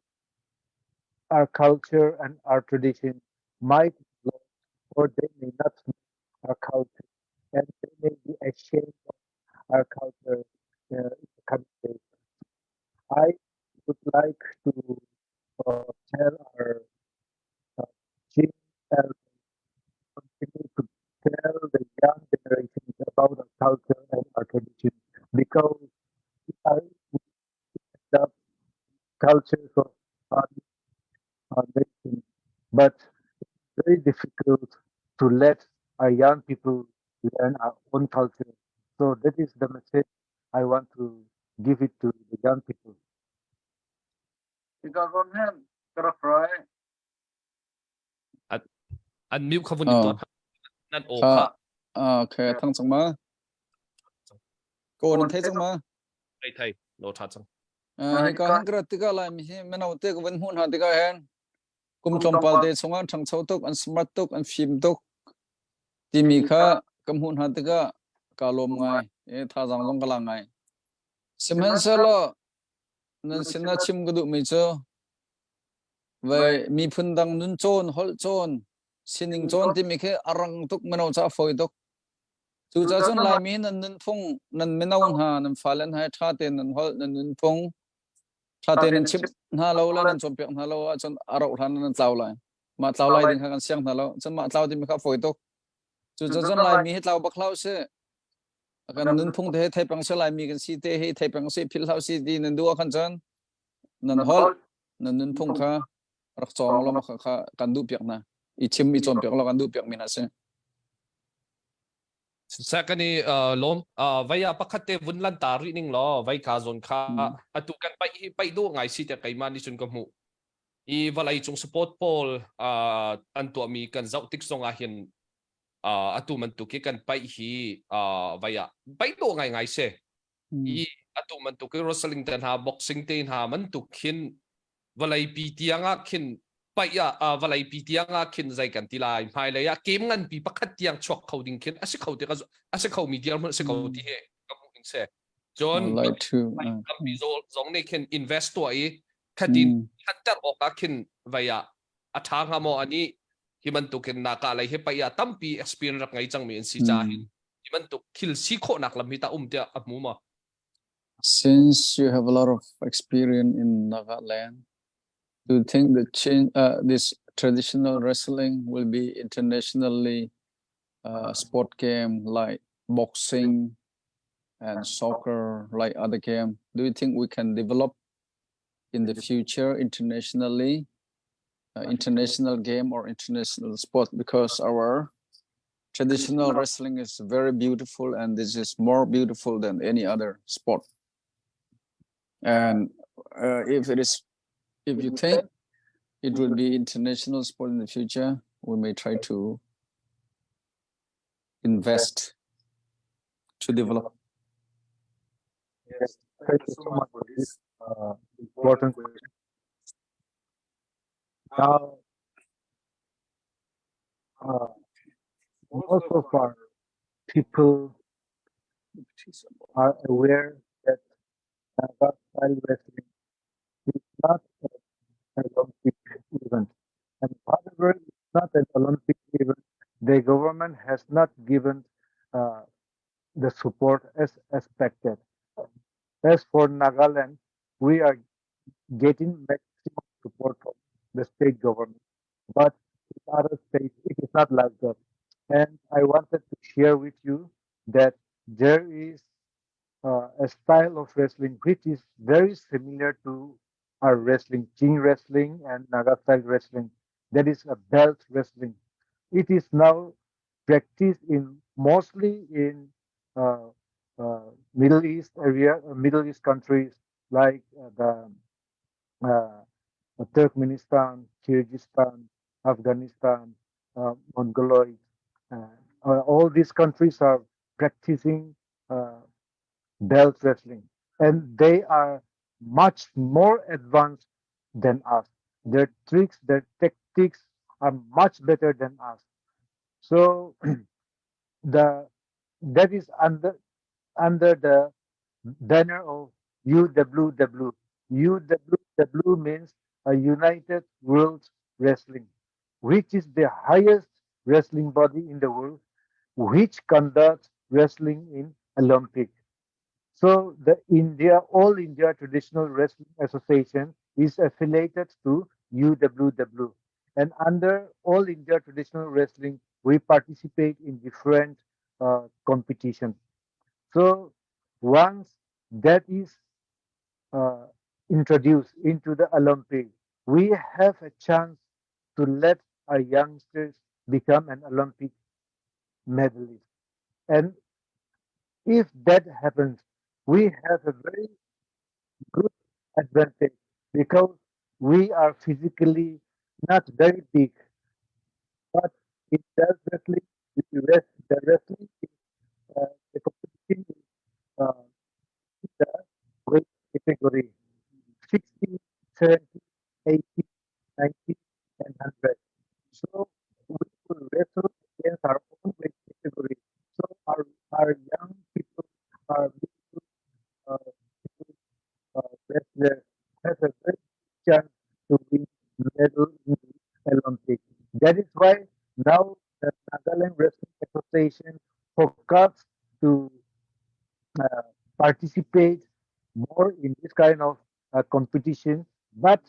our culture and our tradition might be lost, or they may not know our culture, and they may be ashamed of our culture in the coming days. I would like to tell our uh, Qing and continue to tell the young generations about our culture and our tradition, because I the cultures of our nation, but it's very difficult to let our young people learn our own culture. So that is the message I want to give it to the young people. An miu kha vun to nan o kha Okay, thang chang ma. Ko nan thai chang ma. thai lo tha chang Hi ka hang kra tika la mi he mena utte ko wen hun ha tika hen. Kum chompal te chunga thang chau tok an smart tok an phim tok. Ti mi kha kam hun ha tika ka lom ngai e tha jang long kala ngai. Simhan sa lo nan sinna chim gudu mi cho. Vai mi phun dang nun chon hol chon sining chon ti mi khe arang tok mena cha foi tok. Chu cha chon lai mi nan nun phung nan menaun ha nan falen hai tha te nan hol nan nun phung tha te nan chip na lo la nan chom pek na lo chon arau than nan tlaw lai ma tlaw lai ding kha kan siang na lo chon ma tlaw ti mi kha foi tok chu cha chon lai mi he tlaw ba khlau se kan nun phung te thai pang se lai mi kan si te he thai pang se phil hau si di nan du khan chan nan hol nan nun phung kha rak chong lo ma kha kan du pek na I chim I chom pek lo kan du pek mi na se sakani lom vaya pakhate vunlan tari ning lo vai ka zon kha atu kan pai do ngai si te kai mani chun kamu I valai chung support pol an to mi kan zau tik songa hin atu man tu ke kan pai hi vaya pai do ngai se I atu man tu ke wrestling ten ha boxing ten ha man tu khin valai pi tianga khin paya valai pi tianga khin zai kan tilai mai le ya kem ngan pi pakhat tiang chok khoding khin ase khote ka ase khau media man ase khau ti he kamu ing se John like to mi zong ne khin invest to ai khatin hatter oka khin vaya athanga mo ani himan tu ken na ka lai he paya tampi experience rak ngai chang mi si cha himan tu khil si kho nak lam hi ta tia amu ma since you have a lot of experience in Nagaland, do you think that this traditional wrestling will be internationally sport game like boxing and soccer, like other game? Do you think we can develop in the future internationally, international game or international sport? Because our traditional wrestling is very beautiful, and this is more beautiful than any other sport. And if it is If you think it will be international sport in the future, we may try to invest to develop. Yes, thank you so much for this important question. Now, most of our people are aware that Naga style wrestling is not an Olympic event. And however, it's not an Olympic event, the government has not given the support as expected. As for Nagaland, we are getting maximum support from the state government. But in other states, it is not like that. And I wanted to share with you that there is a style of wrestling which is very similar to our wrestling, Jing wrestling and Naga style wrestling. That is a belt wrestling. It is now practiced in mostly in uh, Middle East area, Middle East countries like uh, Turkmenistan, Kyrgyzstan, Afghanistan, Mongoloid. All these countries are practicing belt wrestling, and they are much more advanced than us. Their tricks, their tactics are much better than us. So the that is under the banner of UWW. UWW means a United World Wrestling, which is the highest wrestling body in the world, which conducts wrestling in Olympic. So the All India Traditional Wrestling Association is affiliated to UWW. And under All India Traditional Wrestling, we participate in different competitions. So once that is uh, introduced into the Olympic, we have a chance to let our youngsters become an Olympic medalist. And if that happens, we have a very good advantage because we are physically not very big, but in that wrestling, the wrestling, the competition is uh, the weight category 60, 70, 80, 90, and 100. So we will wrestle against our own weight category. So our young people, our beautiful wrestlers have a very good chance to win medal in the Olympics. That is why now the Nagaland Wrestling Association focus to uh, participate more in this kind of competition, but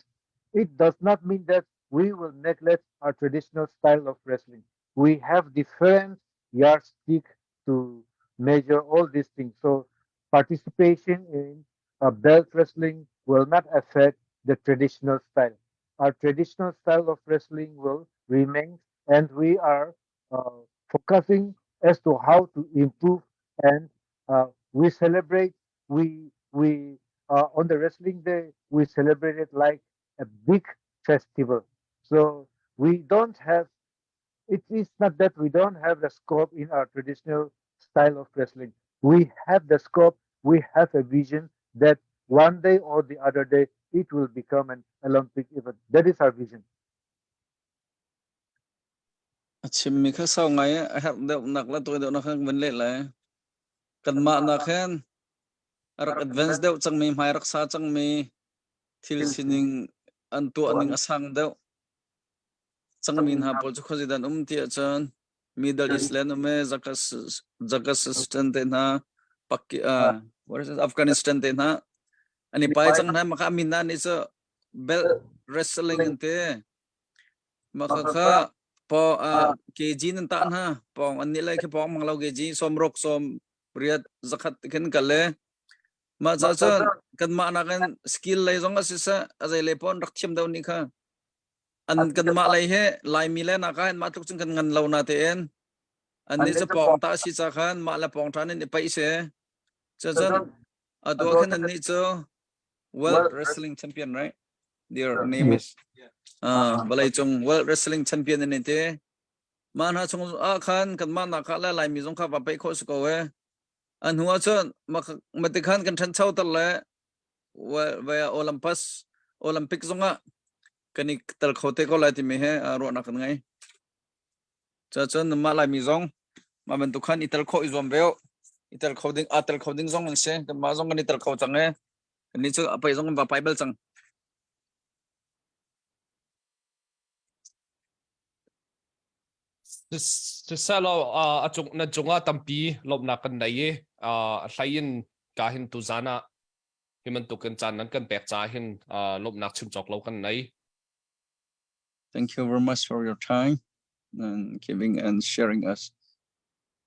it does not mean that we will neglect our traditional style of wrestling. We have different yardstick to measure all these things. So participation in belt wrestling will not affect the traditional style. Our traditional style of wrestling will remain, and we are focusing as to how to improve and we celebrate we on the wrestling day we celebrate it like a big festival. So we don't have it is not that we don't have the scope in our traditional style of wrestling. We have the scope, we have a vision that one day or the other day it will become an Olympic event. That is our vision. Chim mi kha sau ngai a hak deuh nak la toi deuh na khang vấn lệ là kan ma na khen rak advance deuh chang mi mai rak sa chang mi thil sining an tu aning asang deuh chang min ha pol chu khoji dan ti chan Middle East land me Zakas ten na Paki what is it Afghanistan ten na ani pai chang na maka min na ni so belt wrestling ante maka kha po kg nan ta na pong an nilai ke pong manglaw kg somrok som riat zakat ken kale ma cha chan kan ma na kan skill lai zong asisa azai le pon rak chem daw ni kha an kan ma lai he lai mi le na ka ma tuk chung kan ngan law na te en an ni cha pong ta si cha khan ma la pong than ni pai se cha chan adwa khan an ni cho world wrestling champion right their name Yes. is balai chung world wrestling champion in it man ha chung khan kan man na kha la lai mi jong kha ba pai kho su ko we an huwa chon mati khan kan than chau tal le via olympic zonga kani tal khote ko la ti me he ro na kan ngai cha chon ma lai mi jong ma ben tu khan ital kho izom beo ital coding zong ang se kan ma zong kan ital kho chang e kan ni chu apai zong ba bible chang Salo achung na chunga tampi lob na kan nai hlain ka hin tu zana himan tu kan chan nan kan pek cha hin lob nak chim chok lo kan nai. thank you very much for your time and giving and sharing us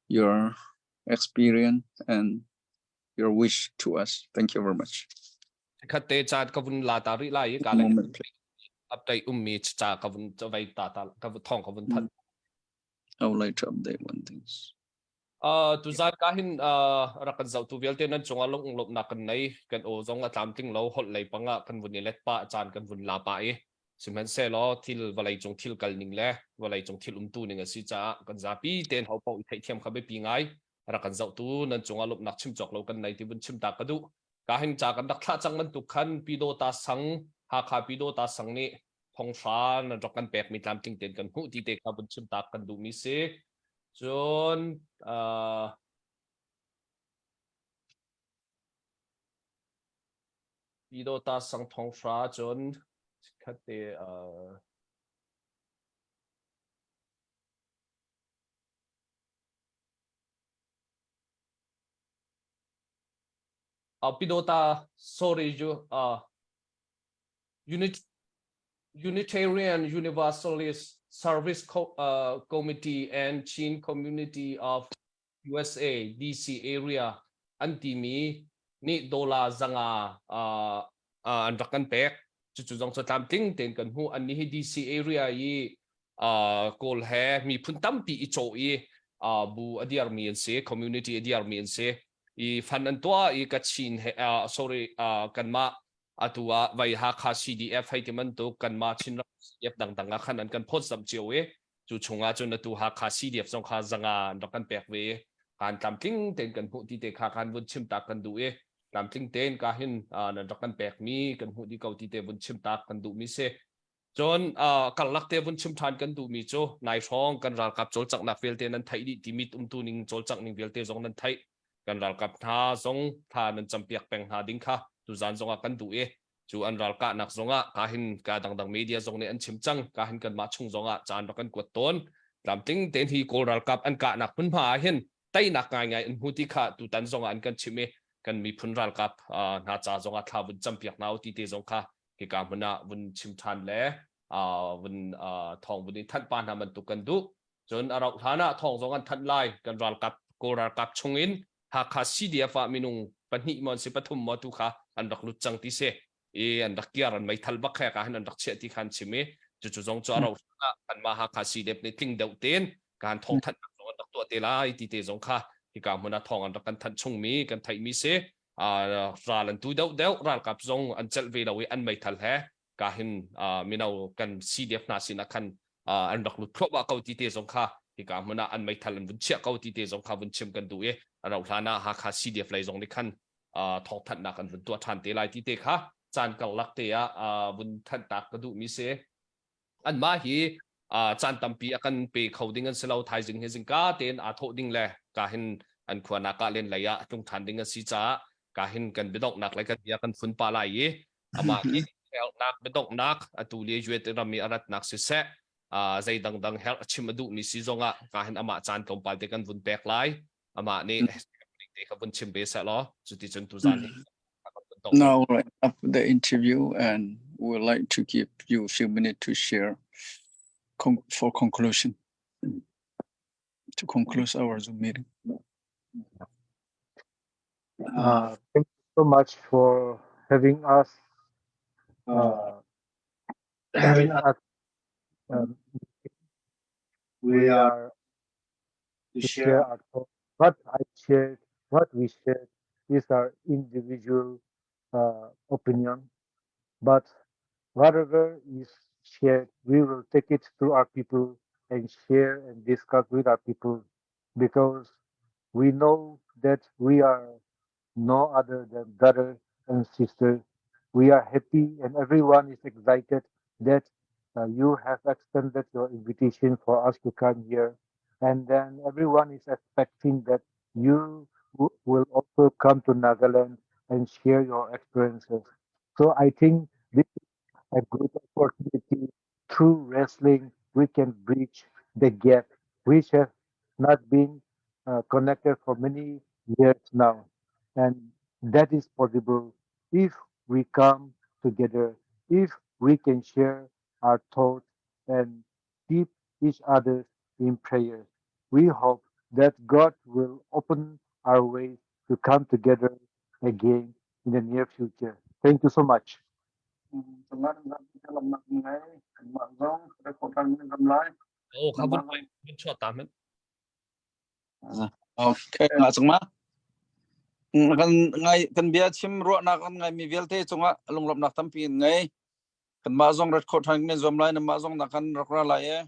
your experience and your wish to us. Thank you very much. Khate chat ka vun la ta ri lai ka le update ummi cha ka vun cha vai ta ka thong ka vun that. I would like to update one thing. Tu zan ka hin rakan zau tu velte nan chunga long lop na kan nai kan o zong atlam ting lo hol lei panga kan vun let pa chan kan vun la pa e simen se lo thil walai chung thil kal ning le walai chung thil tu ning si cha kan za pi ten ho pau thai thiam kha be pi ngai rakan zau tu nan chunga lop nak chim chok lo kan nai ti bun chim ta ka du ka hin cha kan dak thla chang man tu khan pi do ta sang ha kha pi do ta sang ni thong sha na dok kan pek mi tlam ting ten kan hu ti te ka bun chim ta kan du mi se chon pi do ta sang thong sha chon khate Pidota, sorry, Unitarian Universalist Service Committee and Chin Community of USA DC area antimi ni dola zanga andakan pek chu jong tam ting ten kan hu an ni DC area yi kol he mi phuntam pi I cho yi bu adiar mi se community adiar mi se I fanan tua I kachin sorry kan ma atua vai Hakha CDF hai timan tu kan ma chin CDF dang dang khan an kan phot sam chiu e chu chunga chu na tu Hakha CDF song kha zanga ndokan pek we kan tam ting ten kan hu ti te kha kan bun chim ta kan du e tam ting ten ka hin na ndokan pek mi kan hu di kau ti te bun chim ta kan du mi se John kal lak te bun chim than kan du mi chu nai thong kan ral kap chol chak na fel te nan thai di timit tu ning chol chak ning vel te zong nan thai kan ral kap tha zong tha nan champiak peng ha ding kha tu zan zonga kan du e chu an ral ka nak zonga ka hin ka dang dang media zong ne an chim chang ka hin kan ma chung zonga chan kan kwat ton lam ting ten hi kol ral kap an ka nak pun pha hin tai nak ngai ngai an huti kha tu tan zonga an kan chime kan mi phun ral kap na cha zonga tha bun champiak nau ti te zong kha ki ka muna bun chim than le bun thong bun than pa na man tu kan du chon arau thana thong zong an than lai kan ral kap kol ral kap chungin Hakha CDF minung panhi mon si pathum mo tu kha an dak lut chang ti se e an dak kiar an mai thal bak kha ka han an dak che ti khan chime chu chu zong chu ro an ma Hakha CDF ni ting deu ten kan thong that zong an dak to te lai ti te zong kha ki ka muna thong an dak kan than chung mi kan thai mi se ra lan tu deu deu ral kap zong an chel ve lawi an mai thal he ka hin minau kan CDF na sin khan an dak lut thlo ba kau ti te zong kha ki ka muna an mai thal an bun che kau ti te zong kha bun chim kan du eเราท่านาHakha CDFเลยตรงนี้ขั้นทอกทันนักกันบนตัวทันเตลายที่เตะค่ะจานกัลลักเตะบนทันตักกระดูมิเซอันมาฮีจานตั้มปีกันไปเขาดิ้งกันเสลาไทยจึงเฮจิงกาเตนทอดิ้งเลยกาเห็นอันควรนักเล่นระยะตรงทันดิ้งกันสิจ้ากาเห็นกันไปดอกนักเลยกันเดียกันฝุ่นปลาไหลมาฮีเฮลนักไปดอกนักตัวเลี้ยจวดเรามีอะไรนักสิเสใจดังเฮลชิมดูมิซิจงกาเห็นมาจานตรงปลาเตกันฝุ่นแบกไหลama ni kapun chimbe sa lo chuti chun tu zan Now after the interview and we would like to give you a few minutes to share for conclusion to conclude our Zoom meeting. Thank you so much for having us. We are to share our thoughts. What we shared is our individual opinion, but whatever is shared, we will take it to our people and share and discuss with our people because we know that we are no other than brothers and sisters. We are happy and everyone is excited that you have extended your invitation for us to come here. And then everyone is expecting that you will also come to Nagaland and share your experiences. So I think this a good opportunity through wrestling we can bridge the gap which has not been connected for many years now, and that is possible if we come together, if we can share our thoughts and keep each other in prayer. We hope that God will open our ways to come together again in the near future. Thank you so much. ô khá vun mai vun cho tám hết Okay, nga chungma. Kan bia chim ro na kan ngai mi velte chunga lunglop nak tampi ngai. Kan ma zong rat khot hang ne zom lai na ma zong na kan rakra lai e.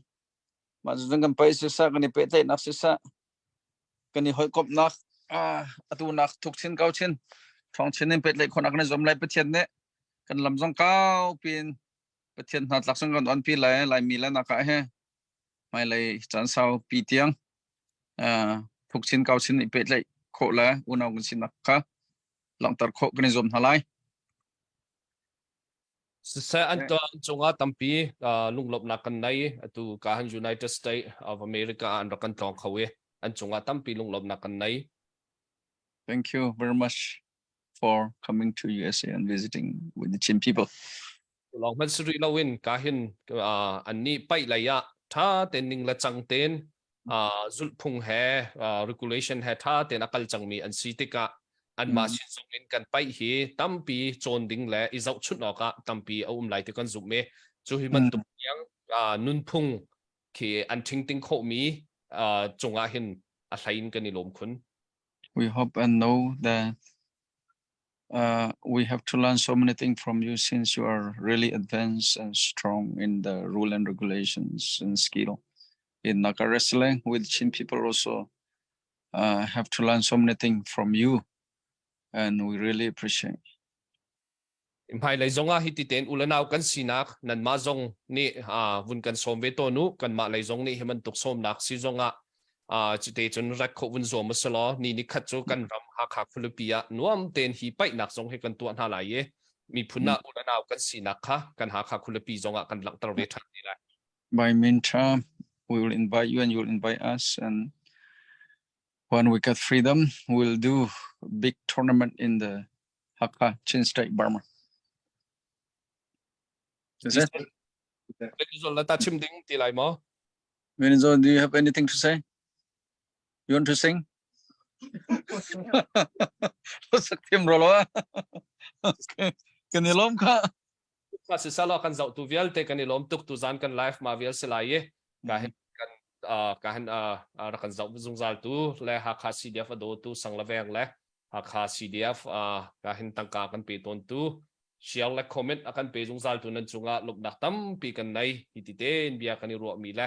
Ma zong kan pai sisa kan ni pe te nak sisa. Kan ni hoi kop nak atu nak thuk chin kau chin. Thong chin ni pe lai khon nak ne zom lai pe chen ne. Kan lam zong kau pin pe chen na tlak song kan on pi lai mi la na ka he. Mai lai chan sao pi tiang. Thuk chin kau chin ni pe lai kho la unaw kan sin nak ka. Lang tar kho kan zom halai. sẽ anh to chung á tampi lung lop na kan nai atu ka han United States of America an rakan tong khawe an chung á tampi lung lop na kan nai. Thank you very much for coming to USA and visiting with the Chin people. Long man suri lawin ka hin an ni pai la ya tha ten ning la chang ten zul phung he regulation he tha ten akal chang mi an si tika an ma sin zong min kan pai hi tampi chon ding le izau chut no ka tampi lai te kan zum me chu hi man tum yang nun phung ki an thing ting kho mi chunga hin a thlain kan ni lom khun. We hope and know that we have to learn so many things from you since you are really advanced and strong in the rule and regulations and skill. In Naka wrestling with Chin people also have to learn so many things from you, and we really appreciate. Mai lai zonga hiti ten ulanau kan sinak nan ma zong ni vun kan som ve to nu kan ma lai zong ni heman tuk som nak si zonga chute chun rak kho vun zom masalo ni khat chu kan ram Hakha Philipia nuam ten hi pai nak zong he kan tu na lai ye mi phuna ulanau kan sinak kha kan Hakha Philipi zonga kan lak tar ve than ni lai. By meantime, we will invite you and you will invite us, and when we get freedom, we'll do a big tournament in the Hakha Chin State, Burma. Is it? Manager, do you have anything to say? You want to sing? Can you lom ka? Kasi salo kan zau tu vial te kan ilom tuk tu zan kan live ma vial selaye kahan rakan zau zungzal tu le Hakha CDF ado tu sang laveng le Hakha CDF kahin tangka kan peton tu siang le comment akan pe zungzal tu nan chunga lop nak tam pi kan nai hitite bia kan ro mi le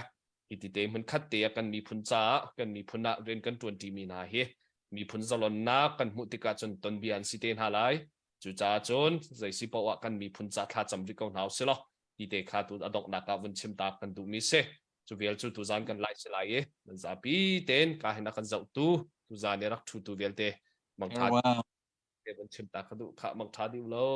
hitite mun khat te kan mi phuncha kan mi phuna ren kan 20 mi na he mi phun zalon na kan mutika chon ton bian siten halai chu cha chon zai si pawa kan mi phun cha tha cham ri ko nau se lo ti te kha tu adok na ka vun chim ta kan tu mi se chu vel chu tu zan kan lai se lai e nan za pi ten ka hina kan zau tu zan ne rak thu tu vel te mang tha ke vun chim ta ka du kha mang tha di lo.